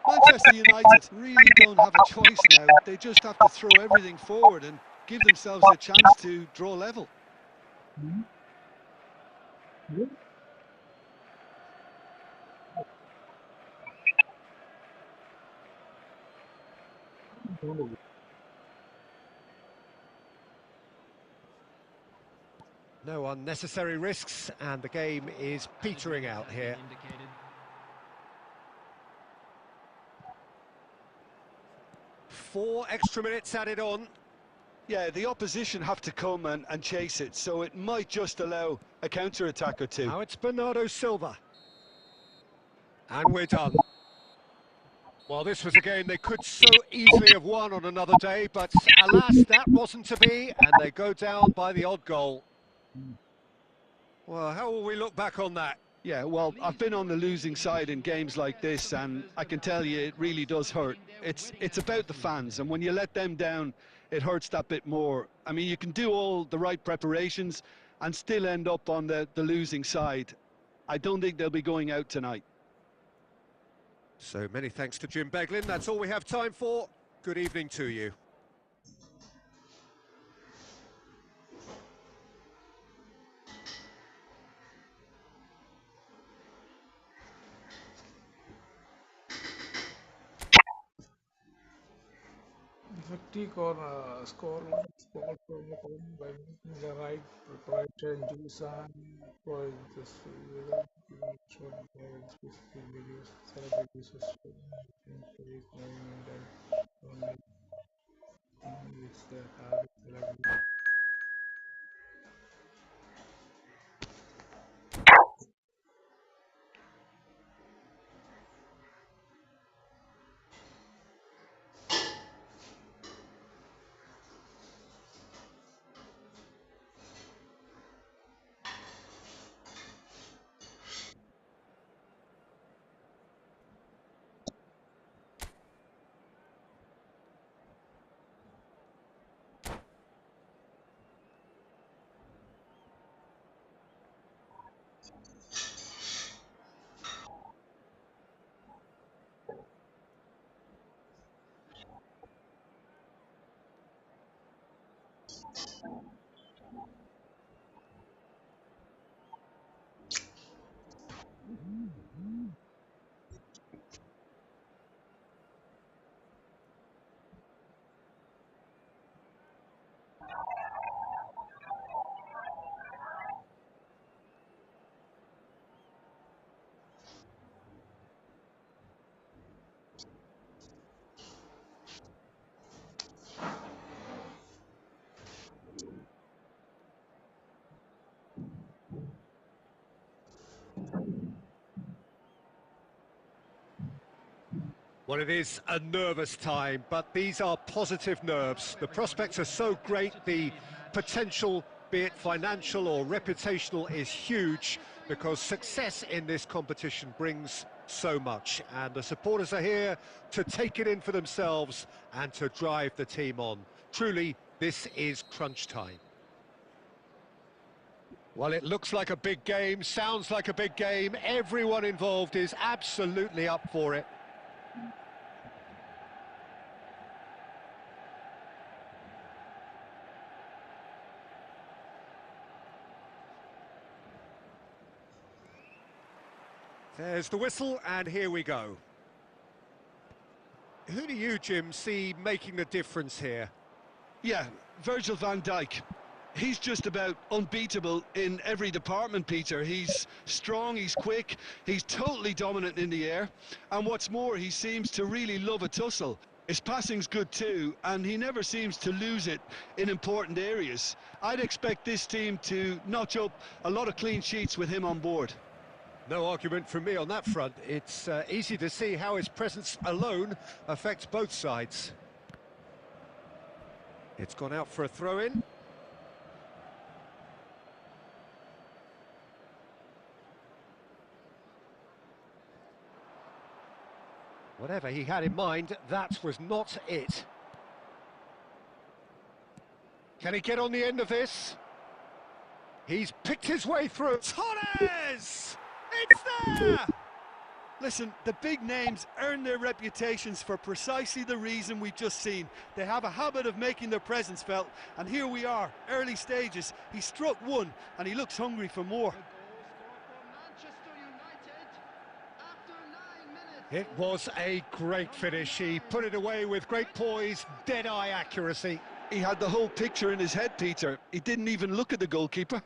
Manchester United really don't have a choice now. They just have to throw everything forward and give themselves a chance to draw level. No unnecessary risks, and the game is petering out here. 4 extra minutes added on. Yeah, the opposition have to come and chase it, so it might just allow a counter-attack or two. Now it's Bernardo Silva. And we're done. Well, this was a game they could so easily have won on another day, but alas, that wasn't to be, and they go down by the odd goal. Well, how will we look back on that? Yeah, well, I've been on the losing side in games like this, and I can tell you it really does hurt. It's about the fans, and when you let them down, it hurts that bit more. I mean, you can do all the right preparations and still end up on the losing side. I don't think they'll be going out tonight. So many thanks to Jim Beglin. That's all we have time for. Good evening to you. Effective or score from by making the right preparation, use and for this short specific videos, celebrities, it's the habit celebrity. Well, it is a nervous time, but these are positive nerves. The prospects are so great, the potential, be it financial or reputational, is huge because success in this competition brings so much. And the supporters are here to take it in for themselves and to drive the team on. Truly, this is crunch time. Well, it looks like a big game, sounds like a big game. Everyone involved is absolutely up for it. There's the whistle, and here we go. Who do you, Jim, see making the difference here? Yeah, Virgil van Dijk. He's just about unbeatable in every department, Peter. He's strong, he's quick, he's totally dominant in the air. And what's more, he seems to really love a tussle. His passing's good too, and he never seems to lose it in important areas. I'd expect this team to notch up a lot of clean sheets with him on board. No argument from me on that front. It's easy to see how his presence alone affects both sides. It's gone out for a throw-in. Whatever he had in mind, that was not it. Can he get on the end of this? He's picked his way through. Torres! It's there! Listen, the big names earn their reputations for precisely the reason we've just seen. They have a habit of making their presence felt, and here we are, early stages. He struck one, and he looks hungry for more. It was a great finish. He put it away with great poise, dead-eye accuracy. He had the whole picture in his head, Peter. He didn't even look at the goalkeeper.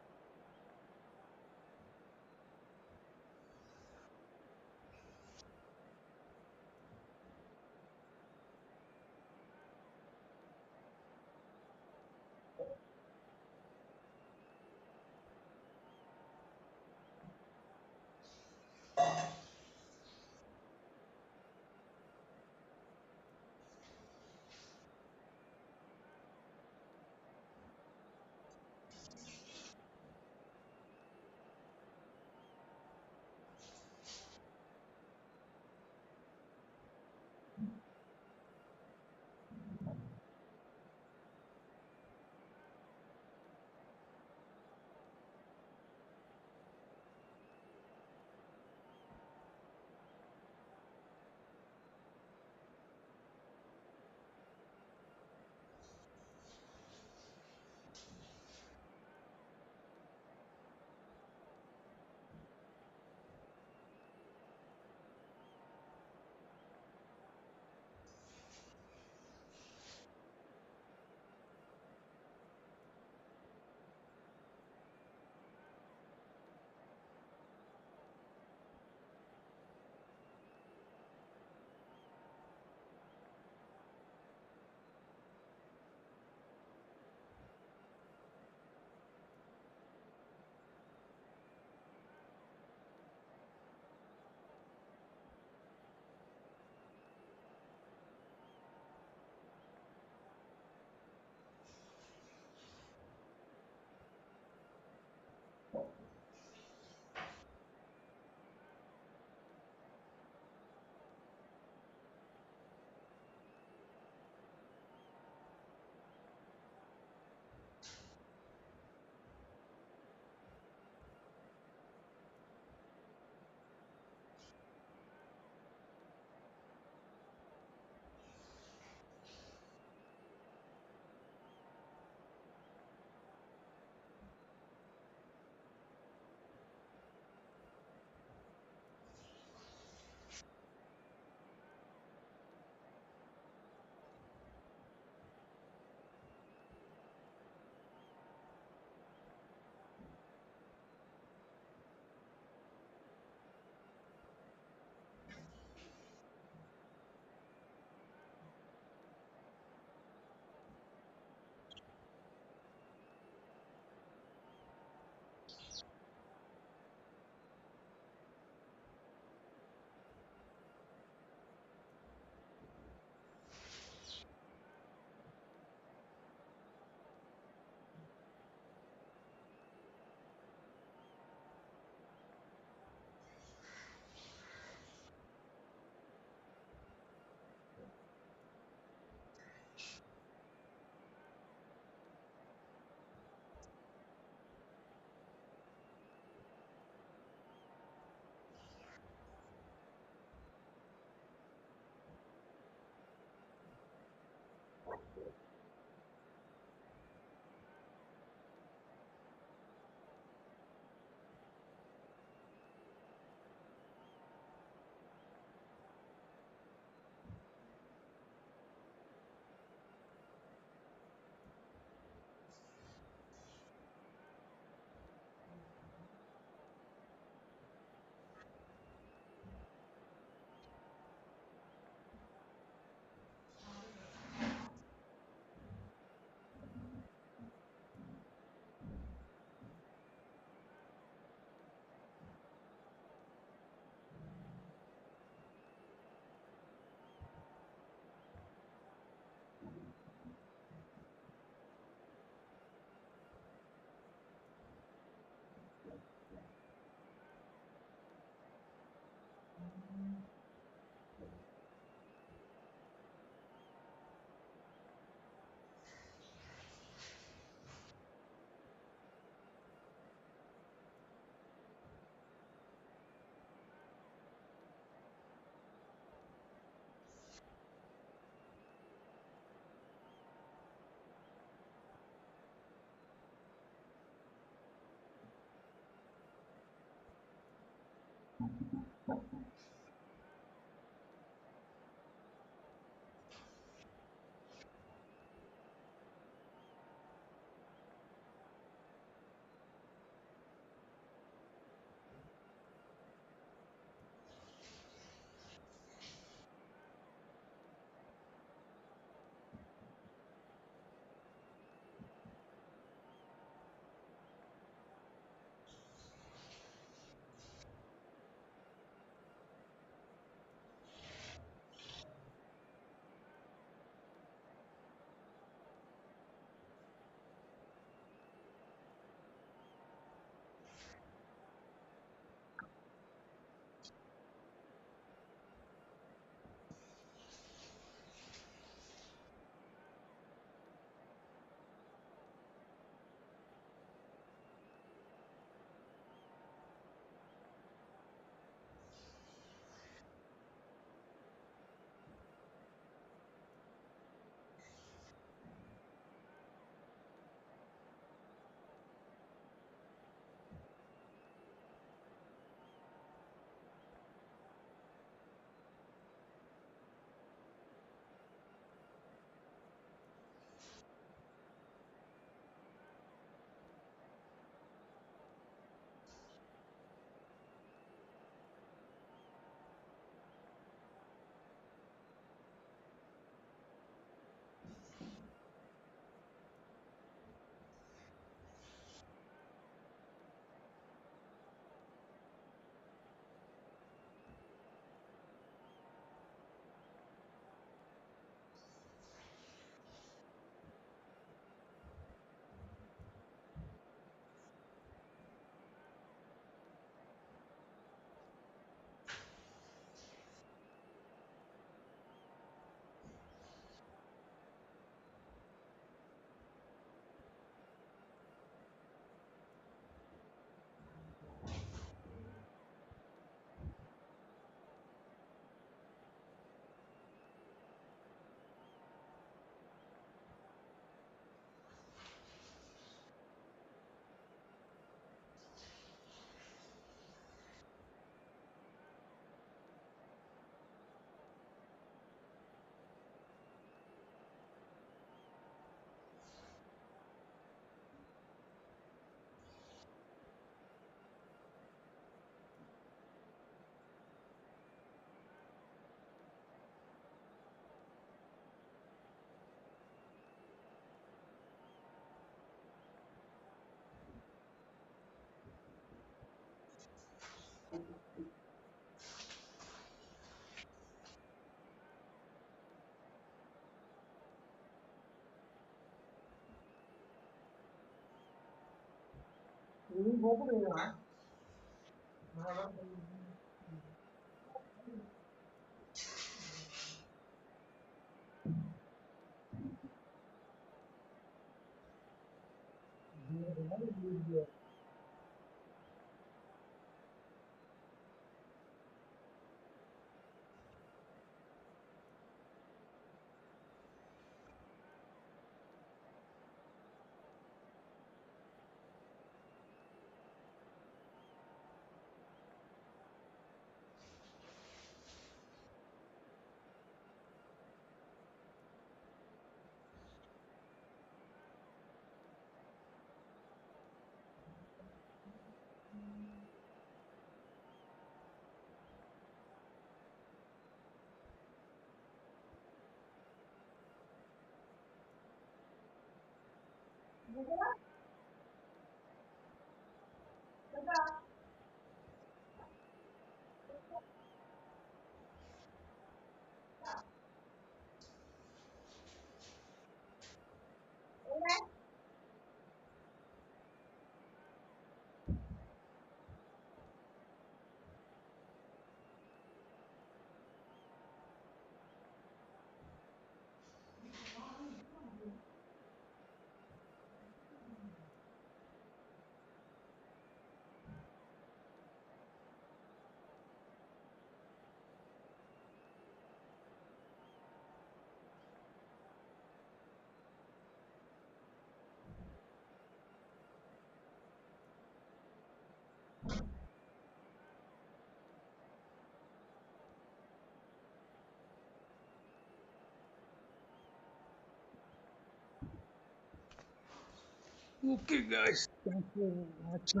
Okay, guys. Thanks for watching.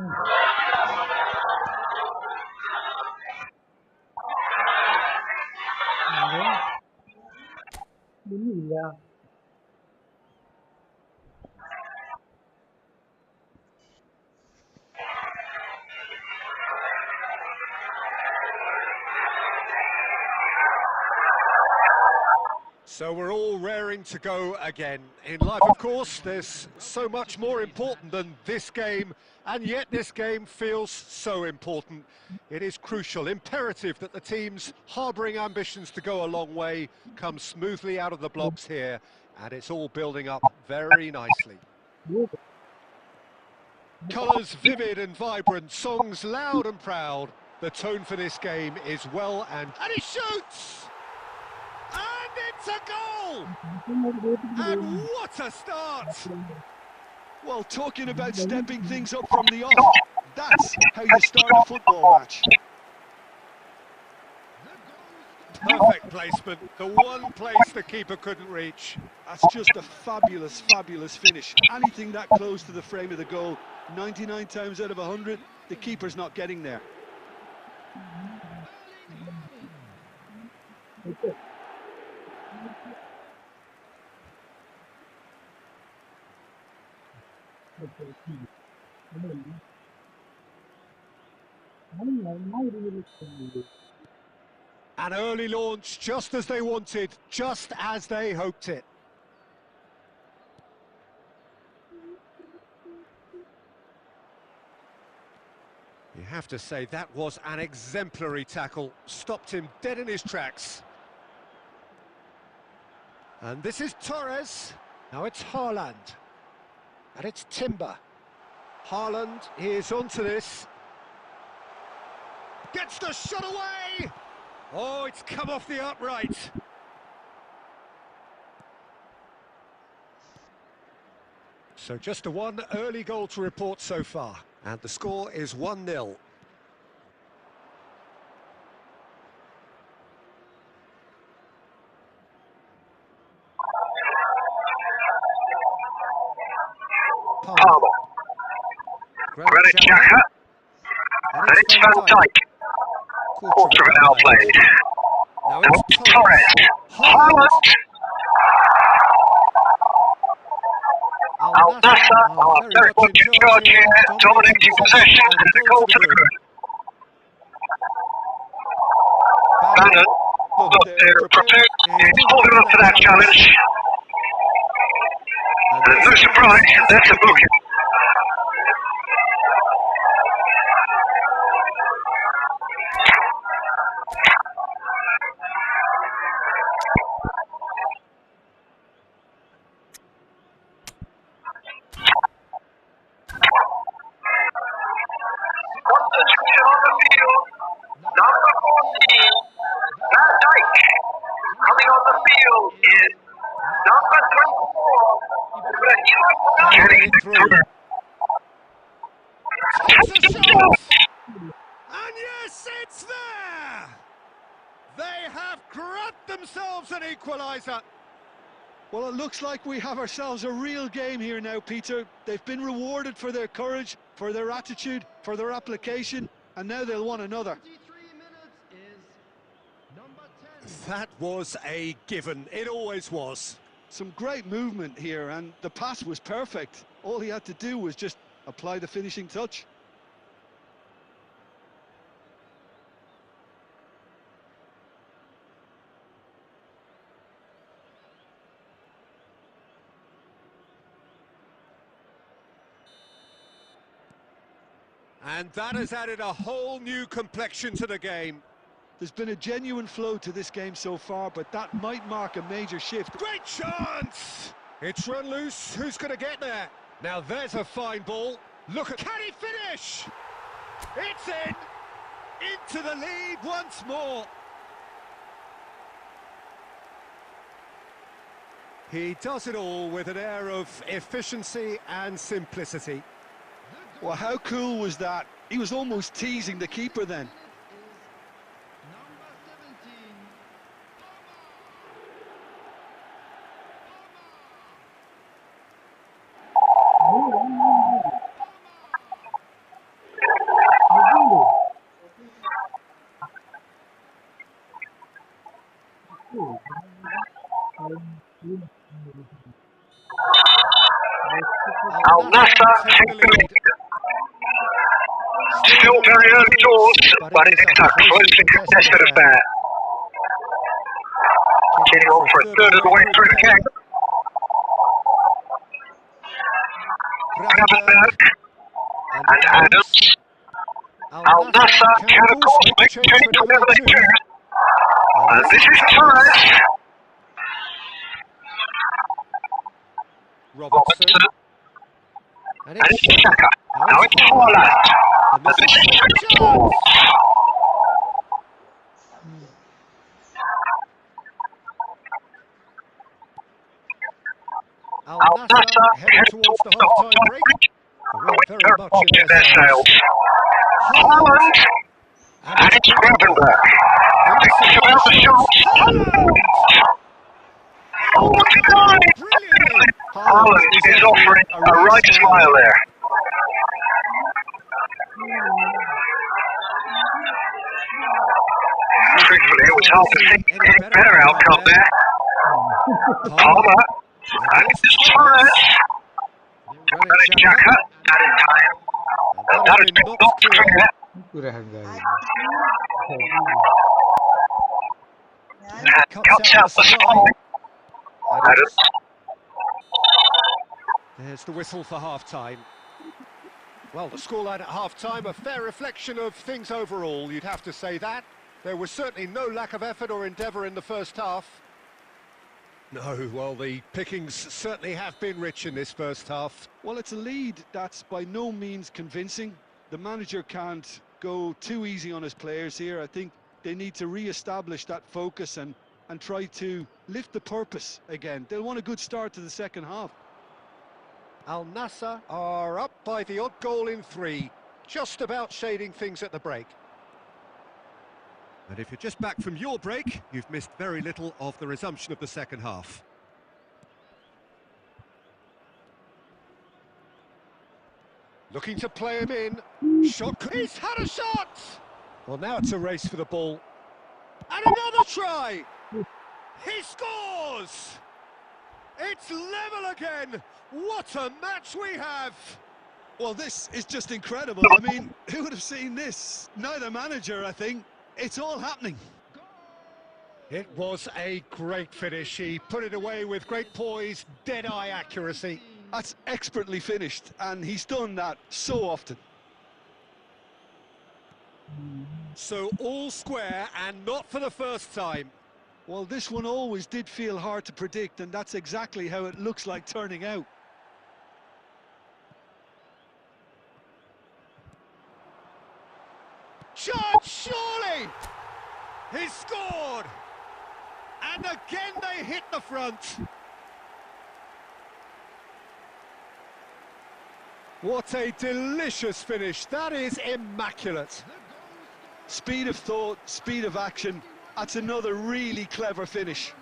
ഒന്നുമില്ല. So we're all raring to go again. In life, of course, there's so much more important than this game, and yet this game feels so important. It is crucial, imperative that the teams harbouring ambitions to go a long way come smoothly out of the blocks here, and it's all building up very nicely. Colours vivid and vibrant, songs loud and proud. The tone for this game is well and he shoots! And it's a goal! And what a start! Well, talking about stepping things up from the off, that's how you start a football match. Perfect placement, the one place the keeper couldn't reach. That's just a fabulous, fabulous finish. Anything that close to the frame of the goal, 99 times out of 100, the keeper's not getting there. An early launch, just as they wanted, just as they hoped it. You have to say that was an exemplary tackle, stopped him dead in his tracks. And this is Torres, now it's Haaland, and it's Timber. Haaland is onto this. Gets the shot away! Oh, it's come off the upright. So just a one early goal to report so far. And the score is 1-0. Palmer. Granit Xhaka. And it's Van Dijk. Quarter of an hour played. Now Now it's Torres. Haaland. Al Nassr are very much in charge here, dominating possession, and it's a goal to the good. Bannon, look, they're prepared. He's holding up to that challenge. And no surprise, that's a booking. Substitution on the field. Number 14, Van Dijk. Coming on the field is number 24, Ibrahim through. Takes a shot! And yes, it's there! They have grabbed themselves an equaliser. Well, it looks like we have ourselves a real game here now, Peter. They've been rewarded for their courage, for their attitude, for their application, and now they'll want another. 23 minutes is number 10. That was a given. It always was. Some great movement here, and the pass was perfect. All he had to do was just apply the finishing touch. And that has added a whole new complexion to the game. There's been a genuine flow to this game so far, but that might mark a major shift. Great chance! It's run loose. Who's going to get there? Now there's a fine ball. Look at... Can he finish? It's in! Into the lead once more. He does it all with an air of efficiency and simplicity. Well, how cool was that? He was almost teasing the keeper then. Number 17. Al Nassr take the lead. Still very early doors, but it is a closely contested affair. Getting on for a third of the way through the game. Gravenberg and Adams. Al Nassr can of course make change whenever they choose. And this is Torres. Robertson. And it's Chaka. Now it's Haaland. And this is Chance. Al Nassr heading towards the half-time break. Very much in their sails. Haaland. And it's Gravenberg. Thinks about the shot. Oh, denied! Haaland is offering a right smile there. Truthfully, it was hard to think any better outcome there. Palmer. And it's Torres. And it's Xhaka. That in time. And that has been knocked clear. And cuts out the spot. Adams. There's the whistle for half-time. Well, the scoreline at half-time, a fair reflection of things overall, you'd have to say that. There was certainly no lack of effort or endeavour in the first half. No, well, the pickings certainly have been rich in this first half. Well, it's a lead that's by no means convincing. The manager can't go too easy on his players here. I think they need to re-establish that focus and try to lift the purpose again. They'll want a good start to the second half. Al Nassr are up by the odd goal in 3, just about shading things at the break. And if you're just back from your break, you've missed very little of the resumption of the second half. Looking to play him in. Shot. He's had a shot! Well, now it's a race for the ball. And another try! He scores! It's level again! What a match we have! Well, this is just incredible. I mean, who would have seen this? Neither manager, I think. It's all happening. It was a great finish. He put it away with great poise, dead-eye accuracy. That's expertly finished, and he's done that so often. So all square, and not for the first time. Well, this one always did feel hard to predict, and that's exactly how it looks like turning out. Shot, surely! He scored! And again they hit the front. What a delicious finish. That is immaculate. Speed of thought, speed of action. That's another really clever finish.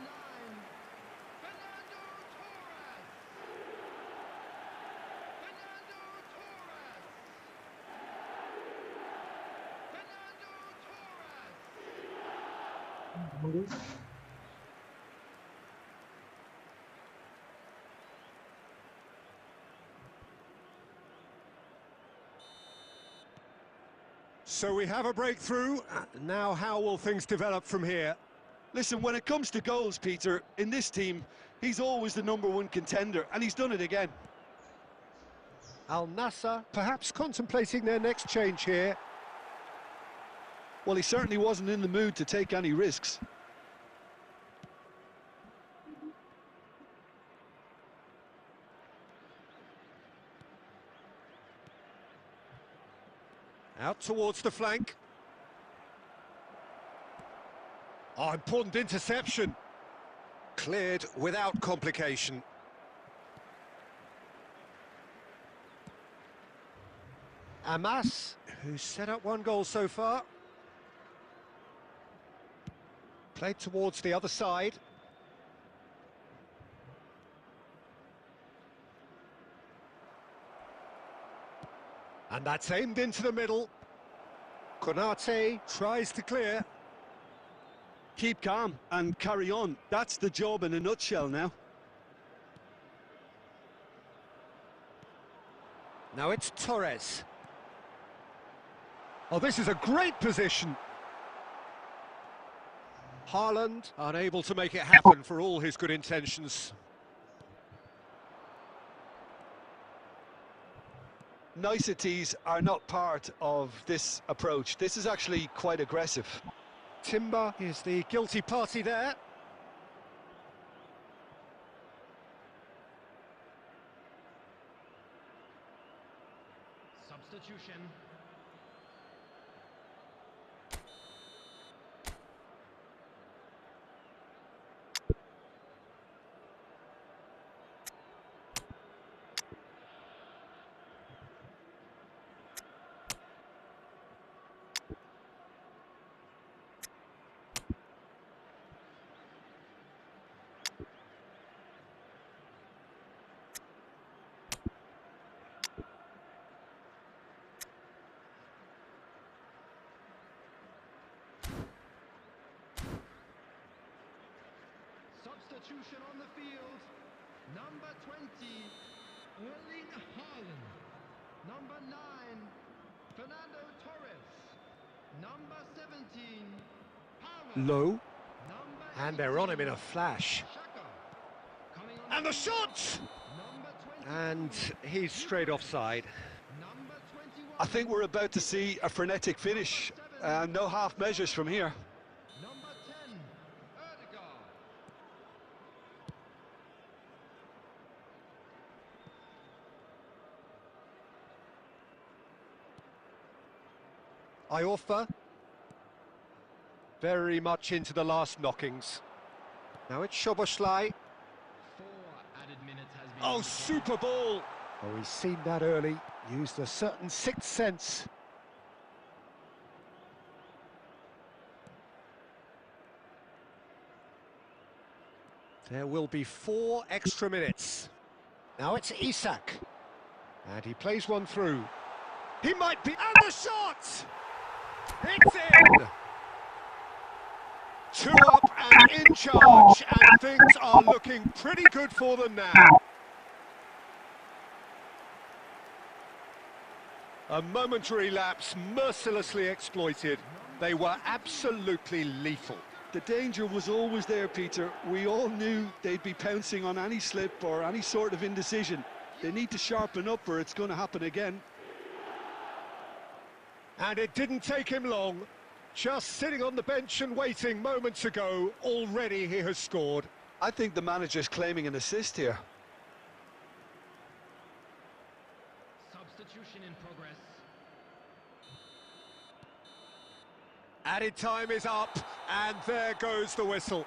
So we have a breakthrough. Now how will things develop from here? Listen, when it comes to goals, Peter, in this team, he's always the #1 contender, and he's done it again. Al Nassr perhaps contemplating their next change here. Well, he certainly wasn't in the mood to take any risks. Out towards the flank. Oh, important interception. Cleared without complication. Amas, who's set up 1 goal so far. Played towards the other side. And that's aimed into the middle. Konate tries to clear. Keep calm and carry on. That's the job in a nutshell now. Now it's Torres. Oh, this is a great position. Haaland unable to make it happen for all his good intentions. Niceties are not part of this approach. This is actually quite aggressive. Timber is the guilty party there. Substitution. Substitution on the field. Number 20, Erling Haaland. Number 9, Fernando Torres. Number 17, Haaland. Low. Number And they're on him in a flash. Xhaka. Coming on And the shot! number 20, And he's straight offside. number 21, I think we're about to see a frenetic finish. No half measures from here. number 10, Erdegaard. Iorfa. Very much into the last knockings. Now it's Szoboszlai. 4 added minutes has been Oh, indicated. super ball! Oh, he's seen that early. Used a certain sixth sense. There will be 4 extra minutes. Now it's Isak. And he plays one through. He might be... And the shot! It's in! 2 up and in charge, and things are looking pretty good for them now. A momentary lapse mercilessly exploited. They were absolutely lethal. The danger was always there, Peter. We all knew they'd be pouncing on any slip or any sort of indecision. They need to sharpen up or it's going to happen again. And it didn't take him long. Just sitting on the bench and waiting moments ago, already he has scored. I think the manager's claiming an assist here. Substitution in progress. Added time is up, and there goes the whistle.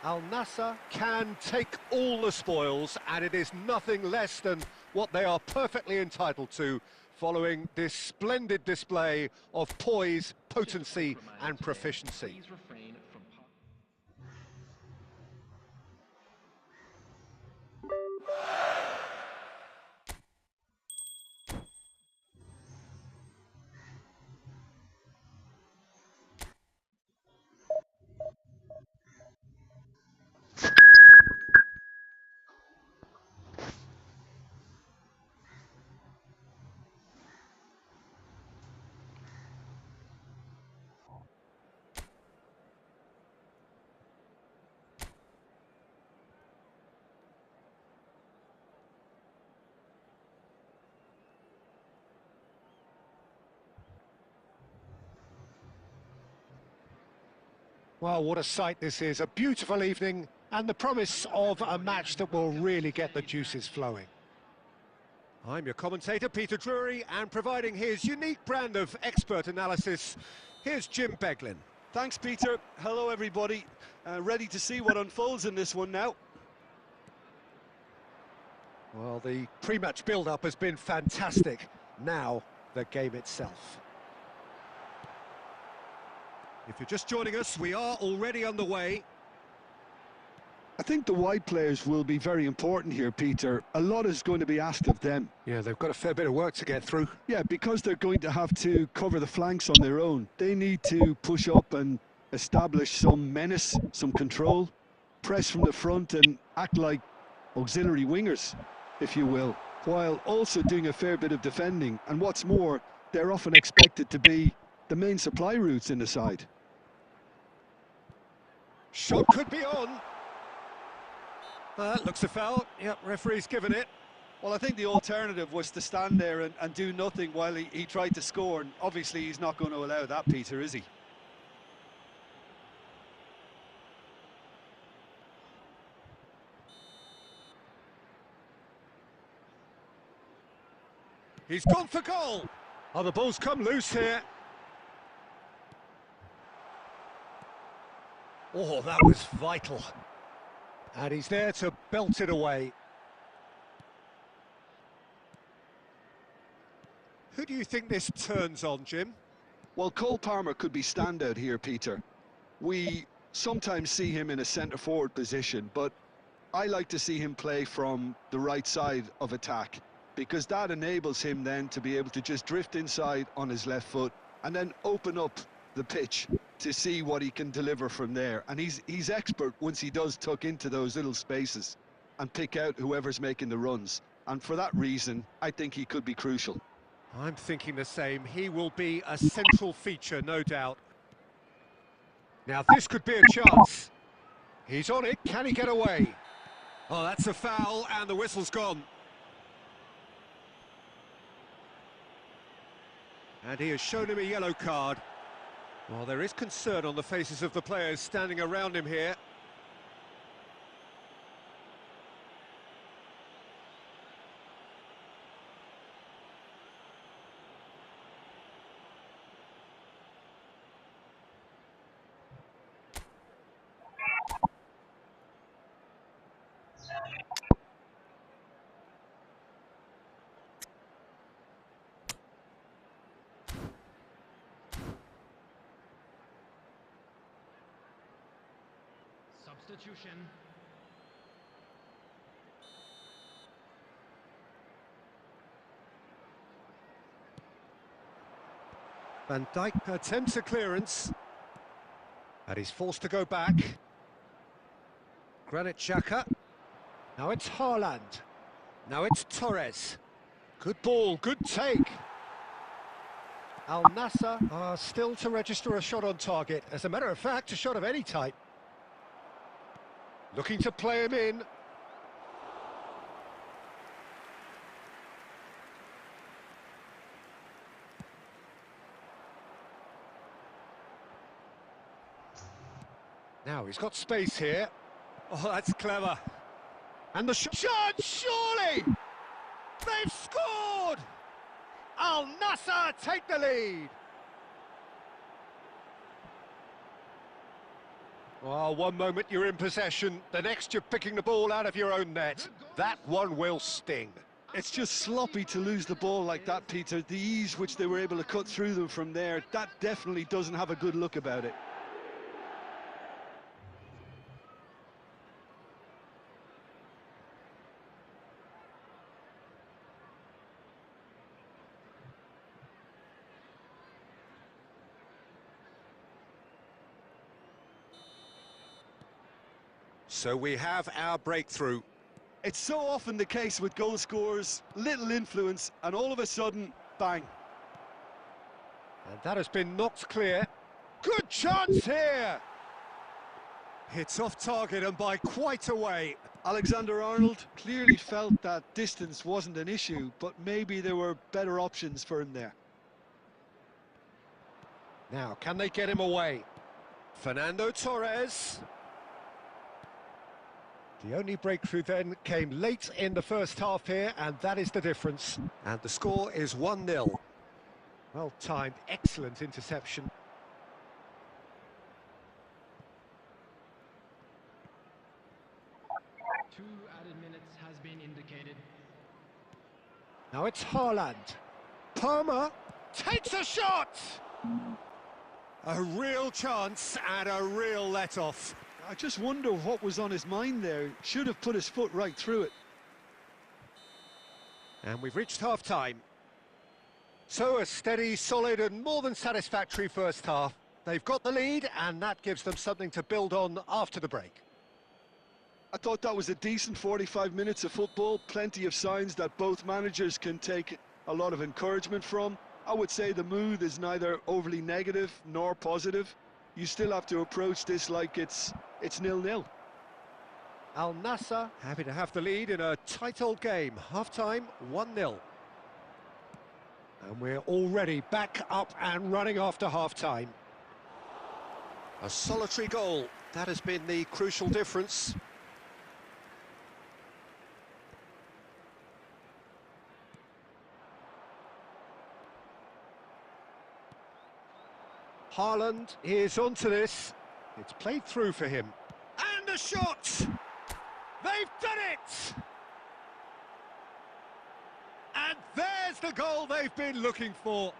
Al Nassr can take all the spoils, and it is nothing less than what they are perfectly entitled to, following this splendid display of poise, potency and proficiency. Please refrain from Well, what a sight this is. A beautiful evening and the promise of a match that will really get the juices flowing. I'm your commentator, Peter Drury, and providing his unique brand of expert analysis, here's Jim Beglin. Thanks, Peter. Hello, everybody. Ready to see what unfolds in this one now. Well, the pre-match build-up has been fantastic. Now, the game itself. If you're just joining us, we are already underway. I think the wide players will be very important here, Peter. A lot is going to be asked of them. Yeah, they've got a fair bit of work to get through. Yeah, because they're going to have to cover the flanks on their own. They need to push up and establish some menace, some control, press from the front and act like auxiliary wingers, if you will, while also doing a fair bit of defending. And what's more, they're often expected to be the main supply routes in the side. Shot could be on. Looks a foul. Yep, referee's given it. Well, I think the alternative was to stand there and do nothing while he tried to score, and obviously he's not going to allow that, Peter, is he? He's gone for goal. Oh, the ball's come loose here. Oh, that was vital. And he's there to belt it away. Who do you think this turns on, Jim? Well, Cole Palmer could be standout here, Peter. We sometimes see him in a centre-forward position, but I like to see him play from the right side of attack, because that enables him then to be able to just drift inside on his left foot and then open up the pitch to see what he can deliver from there. And he's expert once he does tuck into those little spaces and pick out whoever's making the runs. And for that reason, I think he could be crucial. I'm thinking the same. He will be a central feature, no doubt. Now, this could be a chance. He's on it. Can he get away? Oh, that's a foul, and the whistle's gone. And he has shown him a yellow card. Well, there is concern on the faces of the players standing around him here. Substitution. Van Dijk attempts a clearance. And he's forced to go back. Granit Xhaka. Now it's Haaland. Now it's Torres. Good ball, good take. Al Nassr are still to register a shot on target. As a matter of fact, a shot of any type. Looking to play him in. Now he's got space here. Oh, that's clever. And the shot, surely! They've scored! Al Nassr take the lead. Oh, one moment you're in possession, the next you're picking the ball out of your own net. That one will sting. It's just sloppy to lose the ball like that, Peter. The ease which they were able to cut through them from there, that definitely doesn't have a good look about it. So we have our breakthrough. It's so often the case with goal scorers, little influence, and all of a sudden, bang. And that has been knocked clear. Good chance here! It's off target and by quite a way. Alexander-Arnold clearly felt that distance wasn't an issue, but maybe there were better options for him there. Now, can they get him away? Fernando Torres. The only breakthrough then came late in the first half here, and that is the difference. And the score is 1-0. Well timed, excellent interception. Two added minutes has been indicated. Now it's Haaland. Palmer takes a shot! A real chance and a real let-off. I just wonder what was on his mind there. Should have put his foot right through it. And we've reached half-time. So a steady, solid and more than satisfactory first half. They've got the lead, and that gives them something to build on after the break. I thought that was a decent 45 minutes of football. Plenty of signs that both managers can take a lot of encouragement from. I would say the mood is neither overly negative nor positive. You still have to approach this like it's 0-0. Al Nassr happy to have the lead in a tight old game. Half-time, 1-0. And we're already back up and running after half-time. A solitary goal. That has been the crucial difference. Haaland is onto this. It's played through for him. And the shot! They've done it! And there's the goal they've been looking for.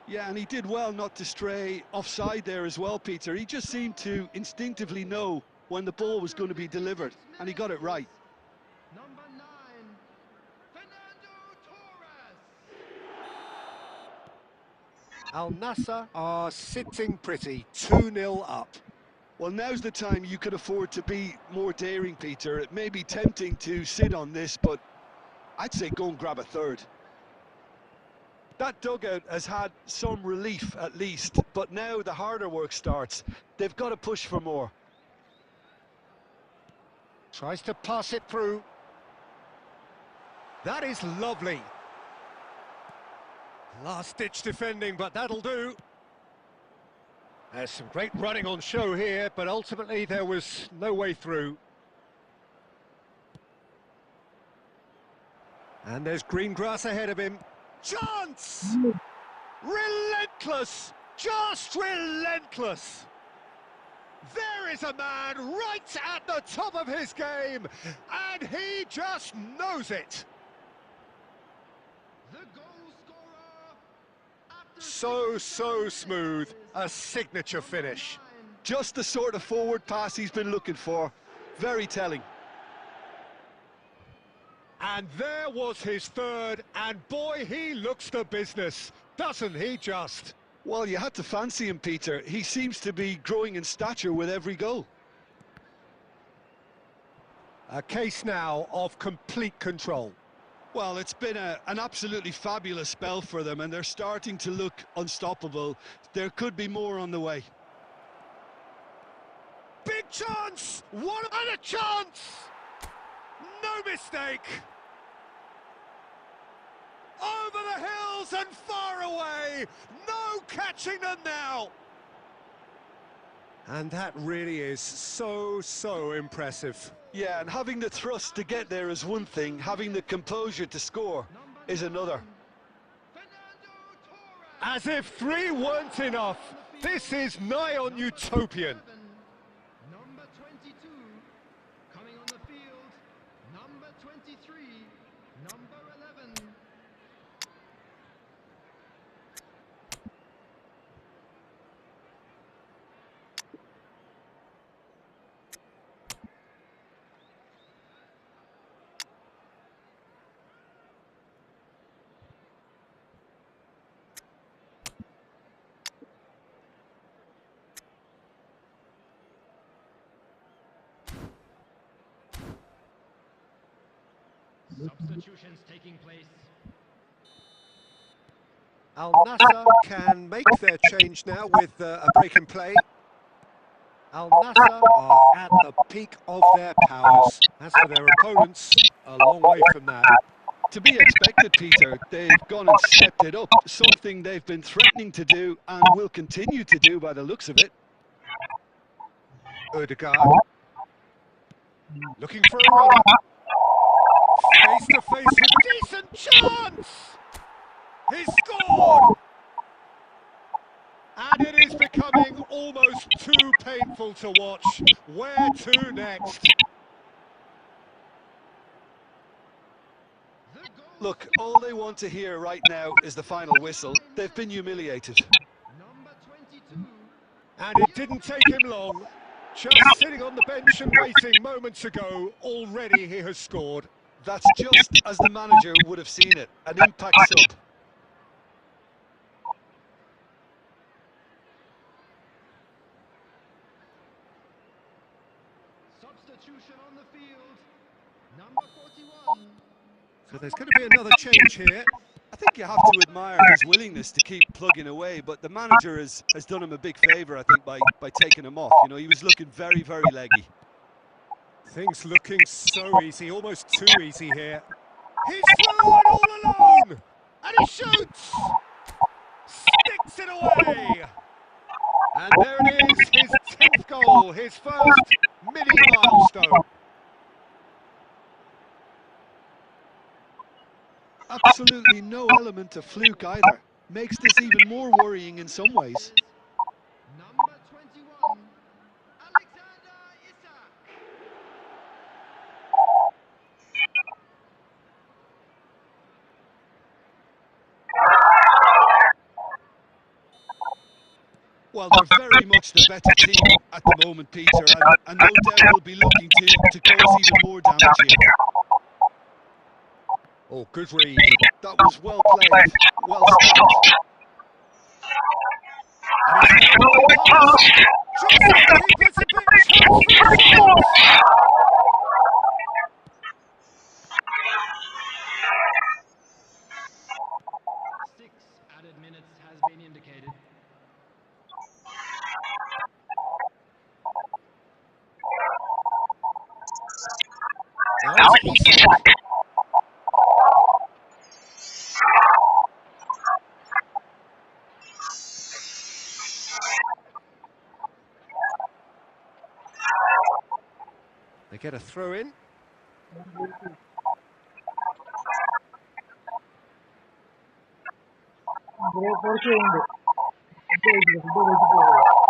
Yeah, and he did well not to stray offside there as well, Peter. He just seemed to instinctively know when the ball was going to be delivered, and he got it right. Number 9, Fernando Torres. Al Nassr are sitting pretty, 2-0 up. Well, now's the time you could afford to be more daring, Peter. It may be tempting to sit on this, but I'd say go and grab a third. That dugout has had some relief at least, but now the harder work starts. They've got to push for more. Tries to pass it through. That is lovely. Last-ditch defending, but that'll do. There's some great running on show here, but ultimately there was no way through. And there's green grass ahead of him. Chance! Relentless! Just relentless! There is a man right at the top of his game, and he just knows it. The goal scorer. After So smooth, a signature finish. Just the sort of forward pass he's been looking for. Very telling. And there was his third, and boy, he looks the business, doesn't he just? Well, you had to fancy him, Peter. He seems to be growing in stature with every goal. A case now of complete control. Well, it's been an absolutely fabulous spell for them, and they're starting to look unstoppable. There could be more on the way. Big chance! What a chance! No mistake! Over the hills and far away! No catching them now! And that really is so impressive. Yeah, and having the thrust to get there is one thing, having the composure to score is another. Fernando Torres. As if 3 weren't enough, this is nigh on utopian. Number 22, coming on the field. Number 23, number 11. Substitutions taking place. Al Nassr can make their change now with a break in play. Al Nassr are at the peak of their powers. As for their opponents, a long way from that. To be expected, Peter, they've gone and stepped it up, something they've been threatening to do and will continue to do by the looks of it. Odegaard. Looking for a run. Face to face with a decent chance! He scored! And it is becoming almost too painful to watch. Where to next? Look, all they want to hear right now is the final whistle. They've been humiliated. Number 22. And it didn't take him long. Just sitting on the bench and waiting moments ago, already he has scored. That's just as the manager would have seen it, an impact sub. Substitution on the field. Number 41. So there's going to be another change here. I think you have to admire his willingness to keep plugging away, but the manager has done him a big favour, I think, by taking him off. You know, he was looking very, very leggy. Things looking so easy, almost too easy here. He's through and all alone! And he shoots! Sticks it away! And there it is, his 10th goal, his first mini milestone. Absolutely no element of fluke either. Makes this even more worrying in some ways. Number 21. Alexander Isak. Well, they're very much the better team at the moment, Peter, and no doubt will be looking to cause even more damage here. Oh, good read. That was well played, well stopped. And he's found a way past. Just the keeper's a bit chance for himself. 6 added minutes has been indicated. Now it's Isak. They get a throw in.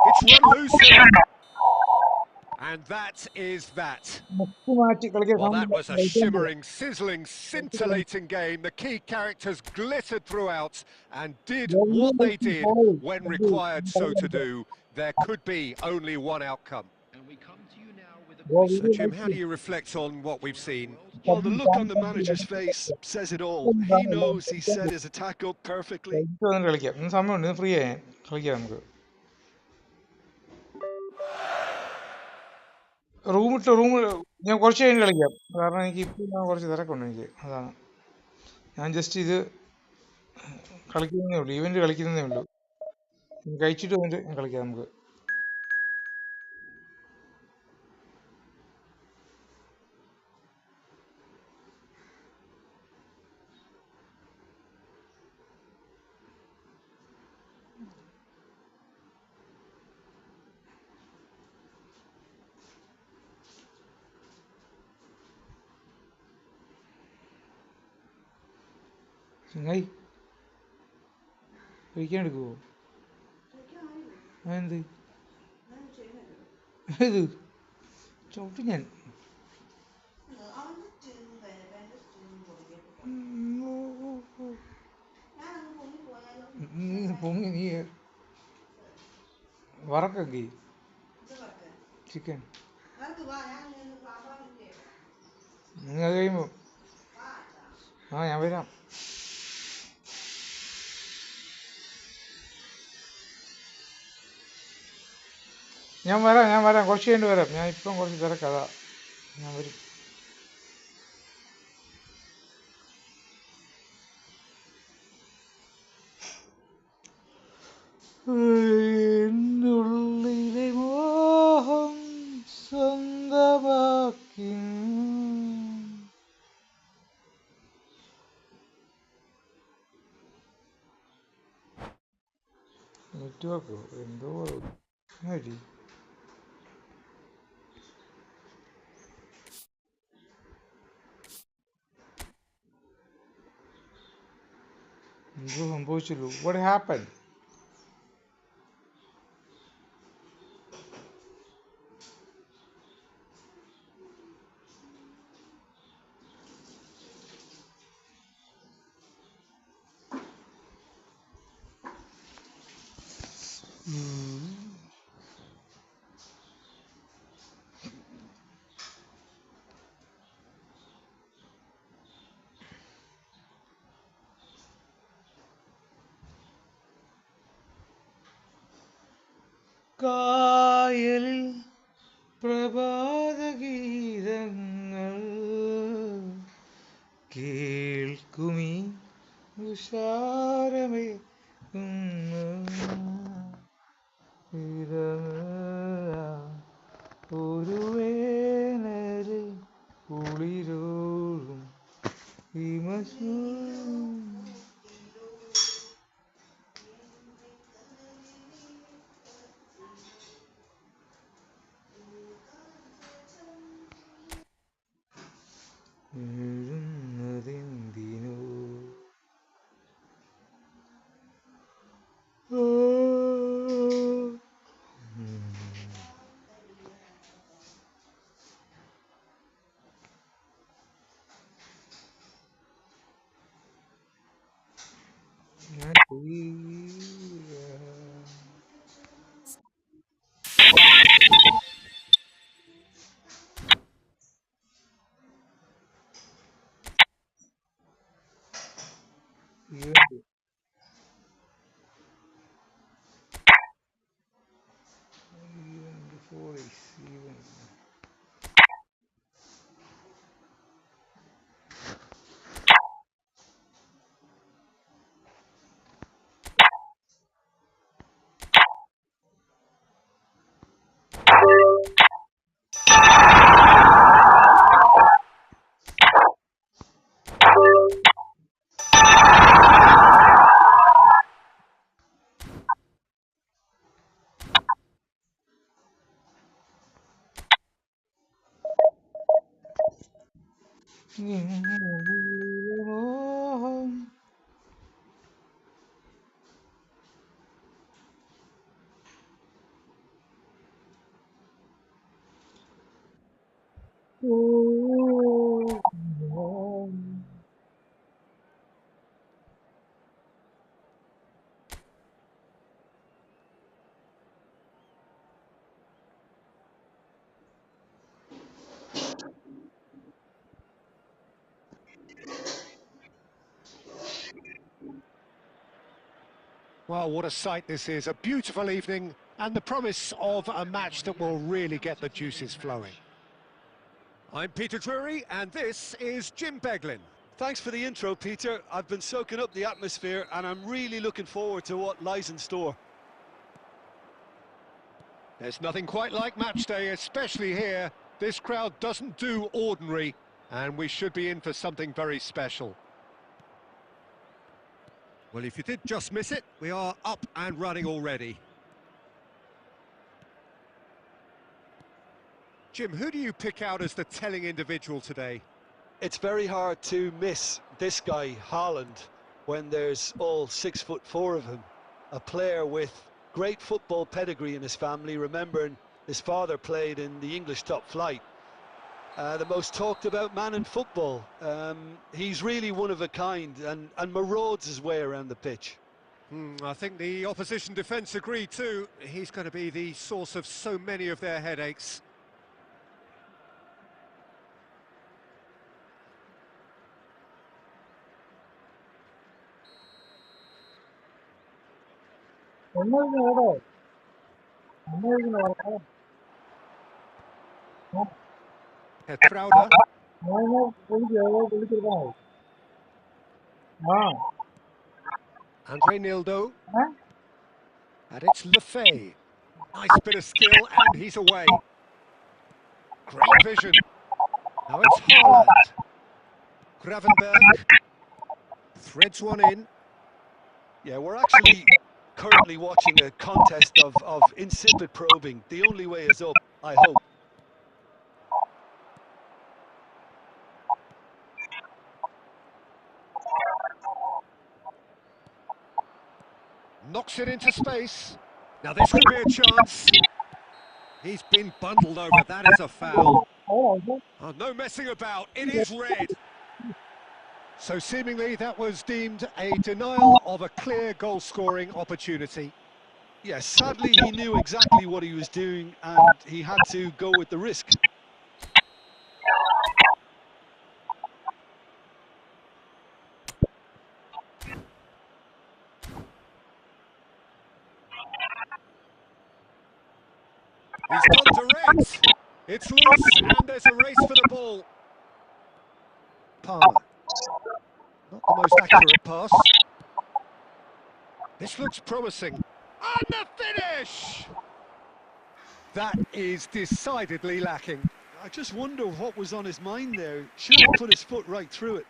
It's run loose here. And that is that. Well, that was a shimmering, sizzling, scintillating game. The key characters glittered throughout and did what they did when required so to do. There could be only one outcome. And we come to you now with a So, Jim, how do you reflect on what we've seen? Well, the look on the manager's face says it all. He knows he set his attack up perfectly. കളിക്കാം സമയമുണ്ട് free ആയി കളിക്കാം നമുക്ക് room ഞാൻ കുറച്ച് കഴിഞ്ഞ് കളിക്കാം കാരണം എനിക്ക് ഇപ്പം കുറച്ച് തിരക്കുണ്ട് എനിക്ക് അതാണ് ഞാൻ ജസ്റ്റ് ഇത് കളിക്കുന്നതേ ഉള്ളൂ ഇവന്റ് കളിക്കുന്നതേ ഉള്ളൂ കഴിച്ചിട്ട് വന്നിട്ട് കളിക്കാം നമുക്ക് ചങ്ങായി കഴിക്കാൻ എടുക്കുമോ എന്ത് ഇത് ചവിട്ടി ഞാൻ പൊങ്ങി നീ വറക്കൊക്കെ ചിക്കൻ നിങ്ങൾ അത് കഴിയുമ്പോൾ ഞാൻ വരാം ഞാൻ വരാം കുറച്ച് കഴിഞ്ഞിട്ട് വരാം ഞാൻ ഇപ്പം കുറച്ച് തിരക്കതാ ഞാൻ വരും എന്നുള്ളിലെ മോഹം സ്വന്തമാക്കി നെറ്റ്വർക്ക് എന്തോ മതി എന്തോ സംഭവിച്ചുള്ളൂ what happened കായലിൽ പ്രഭാതഗീതം തുഷാരമേ ഒരു വേനല് കുളിരോറും ഹിമസൂ എഴുന്നതെന്തിനോ ഞാൻ event 4 is event. മോഹം Well, what a sight this is. A beautiful evening and the promise of a match that will really get the juices flowing. I'm Peter Drury and this is Jim Beglin. Thanks for the intro, Peter. I've been soaking up the atmosphere and I'm really looking forward to what lies in store. There's nothing quite like match day, especially here. This crowd doesn't do ordinary, and we should be in for something very special. Well, if you did just miss it, we are up and running already. Jim, who do you pick out as the telling individual today? It's very hard to miss this guy, Haaland, when there's all 6'4" of him. A player with great football pedigree in his family, remembering his father played in the English top flight. The most talked about man in football. He's really one of a kind and marauds his way around the pitch. I think the opposition defence agree too. He's going to be the source of so many of their headaches. Frauda. Andre Nildo. And it's Lefay. Nice bit of skill and he's away. Great vision. Now it's Haaland. Gravenberg. Threads one in. Yeah, we're actually currently watching a contest of insipid probing. The only way is up, I hope. Knocks it into space. Now this could be a chance. He's been bundled over. That is a foul. Oh, no messing about. It is red. So seemingly that was deemed a denial of a clear goal-scoring opportunity. Yes, sadly he knew exactly what he was doing and he had to go with the risk. He's gone direct. It's loose and there's a race for the ball. Palmer. Not the most accurate pass. This looks promising. And the finish! That is decidedly lacking. I just wonder what was on his mind there. Should have put his foot right through it.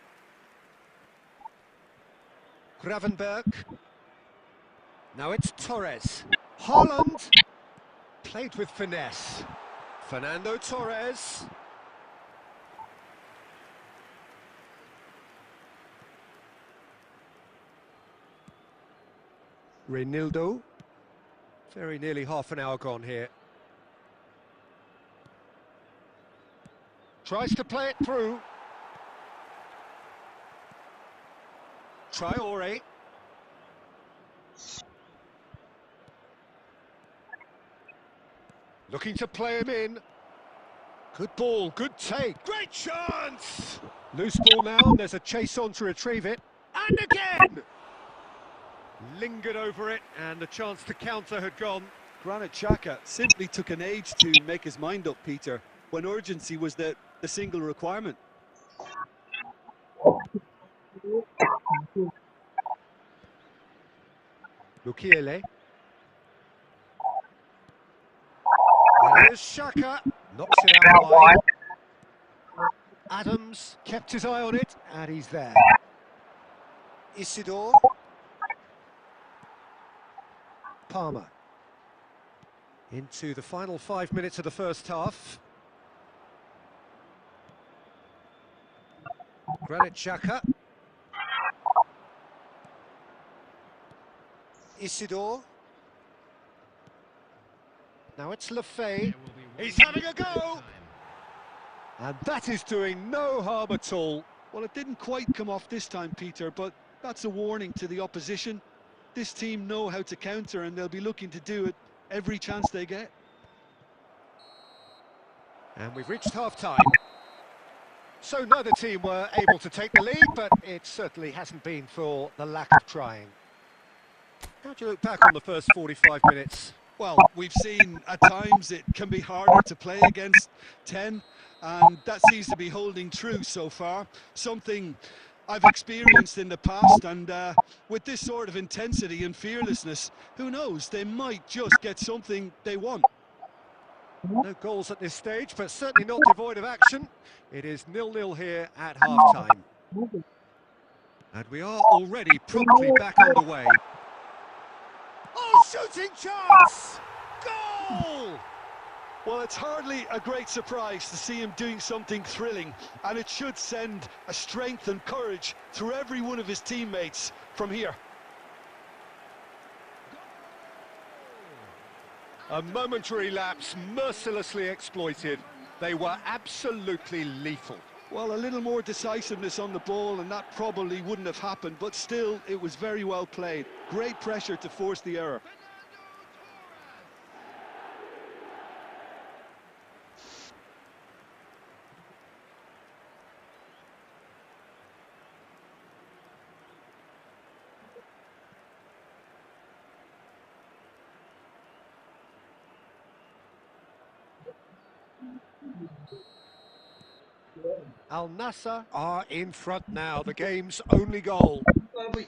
Gravenberg. Now it's Torres. Haaland. Played with finesse. Fernando Torres. Reinildo. Very nearly half an hour gone here. Tries to play it through. Traore. Looking to play him in. Good ball, good take. Great chance! Loose ball now, and there's a chase on to retrieve it. And again! Lingered over it, and the chance to counter had gone. Granit Xhaka simply took an age to make his mind up, Peter, when urgency was the single requirement. Lukiele. There's Xhaka. Knocks it out wide. Adams kept his eye on it, and he's there. Isidore. Palmer. Into the final 5 minutes of the first half. Granit Xhaka. Isidore. Now it's Lefay. He's having a go! And that is doing no harm at all. Well, it didn't quite come off this time, Peter, but that's a warning to the opposition. This team know how to counter, and they'll be looking to do it every chance they get. And we've reached half-time. So neither team were able to take the lead, but it certainly hasn't been for the lack of trying. How do you look back on the first 45 minutes? Well, we've seen at times it can be harder to play against 10, and that seems to be holding true so far. Something I've experienced in the past, and with this sort of intensity and fearlessness, who knows, they might just get something they want. No goals at this stage, but certainly not devoid of action. It is 0-0 here at half-time. And we are already promptly back underway. Oh, shooting chance! Goal! Well, it's hardly a great surprise to see him doing something thrilling, and it should send a strength and courage through every one of his teammates from here. A momentary lapse mercilessly exploited. They were absolutely lethal. Well, a little more decisiveness on the ball and that probably wouldn't have happened, but still, it was very well played. Great pressure to force the error. Al Nassr are in front now, the game's only goal.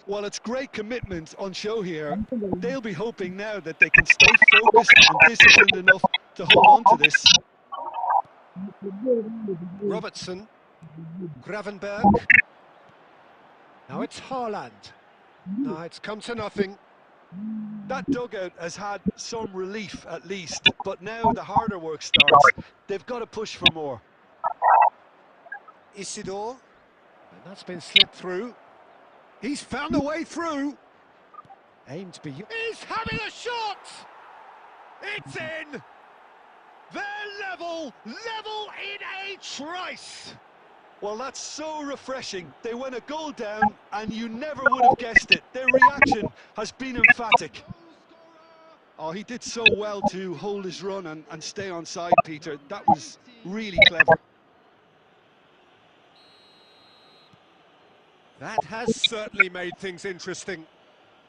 Well, it's great commitment on show here. They'll be hoping now that they can stay focused and disciplined enough to hold on to this. Robertson. Gravenberg. Now it's Haaland. No, it's come to nothing. That dugout has had some relief at least, but now the harder work starts. They've got to push for more. Isidore. And that's been slipped through. He's found a way through. Aimed beyond. He's having a shot! It's in! They're level in a trice! Well, that's so refreshing. They went a goal down and you never would have guessed it. Their reaction has been emphatic. Oh, he did so well to hold his run and stay on side, Peter. That was really clever. That has certainly made things interesting.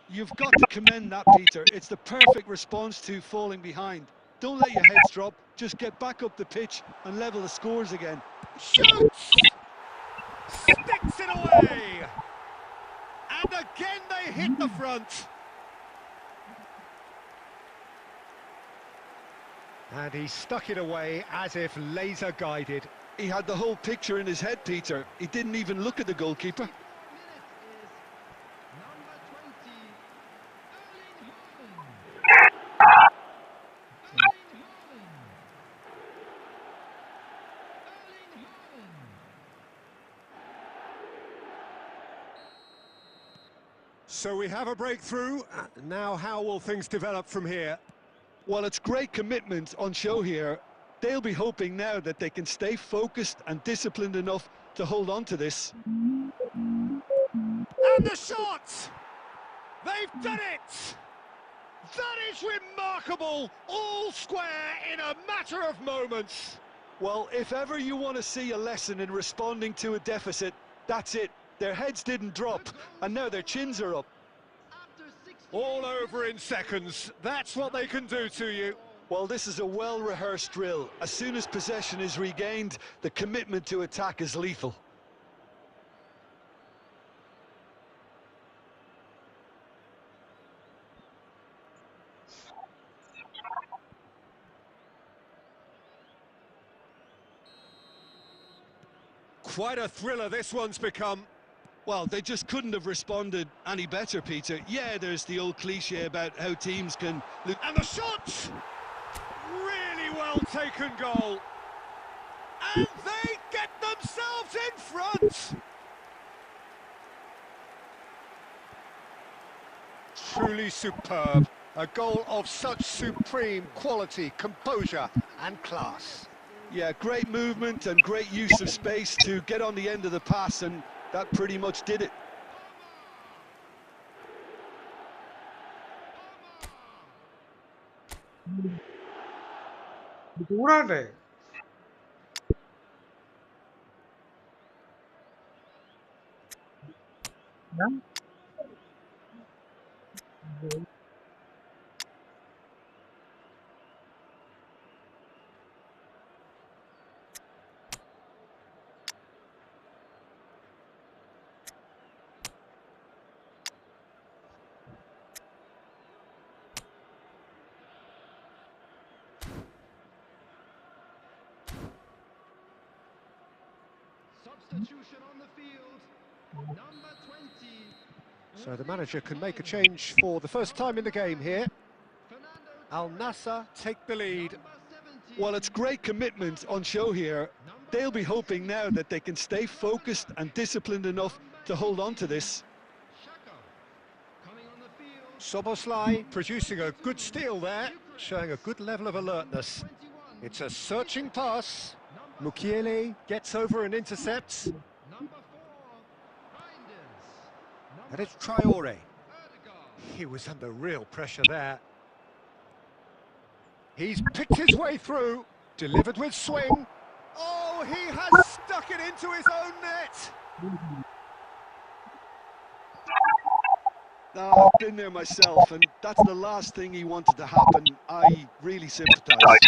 You've got to commend that, Peter. It's the perfect response to falling behind. Don't let your heads drop. Just get back up the pitch and level the scores again. Shoots! Sticks it away! And again they hit the front. And he stuck it away as if laser guided. He had the whole picture in his head, Peter. He didn't even look at the goalkeeper. So we have a breakthrough. Now how will things develop from here? Well, it's great commitment on show here. They'll be hoping now that they can stay focused and disciplined enough to hold on to this. And the shot! They've done it! That is remarkable! All square in a matter of moments. Well, if ever you want to see a lesson in responding to a deficit, that's it. Their heads didn't drop, and now their chins are up. All over in seconds. That's what they can do to you. Well, this is a well-rehearsed drill. As soon as possession is regained, the commitment to attack is lethal. Quite a thriller this one's become. Well, they just couldn't have responded any better, Peter. Yeah, there's the old cliche about how teams can... And the shot! Really well taken goal. And they get themselves in front! Truly superb. A goal of such supreme quality, composure and class. Yeah, great movement and great use of space to get on the end of the pass, and that pretty much did it. ചൂടാട്ടെ Substitution on the field, number 20. So the manager can make a change for the first time in the game here. Al Nassr take the lead. Well, it's great commitment on show here. They'll be hoping now that they can stay focused and disciplined enough to hold on to this. Soboslai producing a good steal there, showing a good level of alertness. It's a searching pass. Mukiele gets over and intercepts. And it's Traore. He was under real pressure there. He's picked his way through, delivered with swing. Oh, he has stuck it into his own net. I've been there myself, and that's the last thing he wanted to happen. I really sympathise.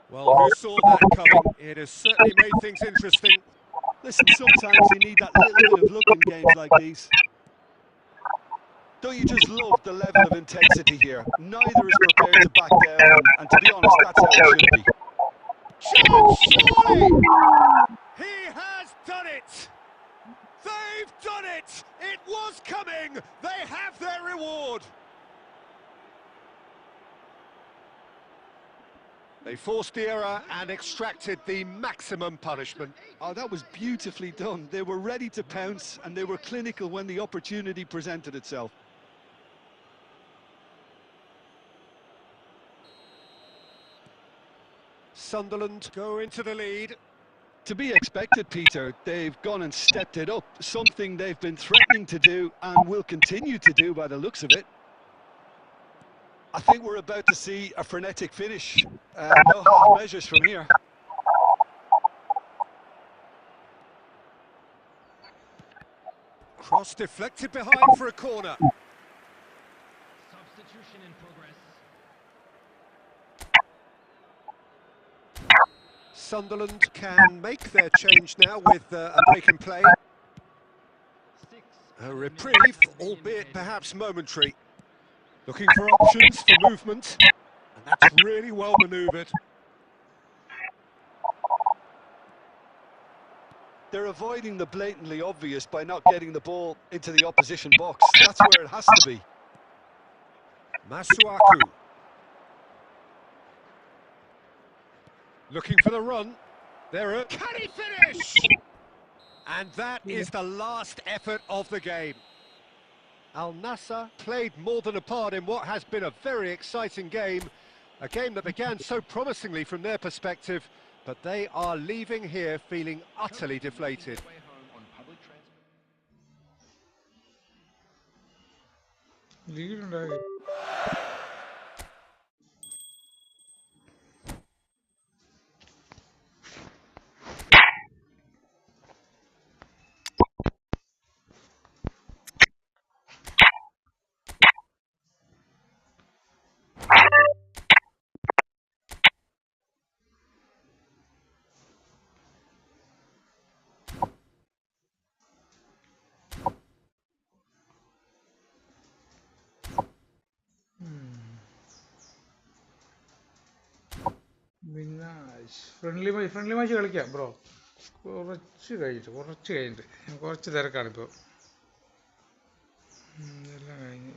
Well, who saw that coming? It has certainly made things interesting. Listen, sometimes you need that little bit of luck in games like these. Don't you just love the level of intensity here? Neither is prepared to back down, and to be honest, that's how it should be. Chance, surely! He has done it! They've done it! It was coming! They have their reward! They forced the error and extracted the maximum punishment. Oh, that was beautifully done. They were ready to pounce, and they were clinical when the opportunity presented itself. Sunderland go into the lead. To be expected, Peter. They've gone and stepped it up, something they've been threatening to do and will continue to do by the looks of it. I think we're about to see a frenetic finish. No half measures from here. Cross deflected behind for a corner. Substitution in progress. Sunderland can make their change now with a break in play. A reprieve, albeit perhaps momentary. Looking for options for movement, and that's really well manoeuvred. They're avoiding the blatantly obvious by not getting the ball into the opposition box. That's where it has to be. Masuaku. Looking for the run. Can he finish? And that is the last effort of the game. Al Nassr played more than a part in what has been a very exciting game. A game that began so promisingly from their perspective, but they are leaving here feeling utterly deflated. ലീഡുണ്ടായി. Friendly match കളിക്കാം bro. കുറച്ച് കഴിഞ്ഞിട്ട് കുറച്ച് തിരക്കാണിപ്പോൾ. എല്ലാം കഴിഞ്ഞ്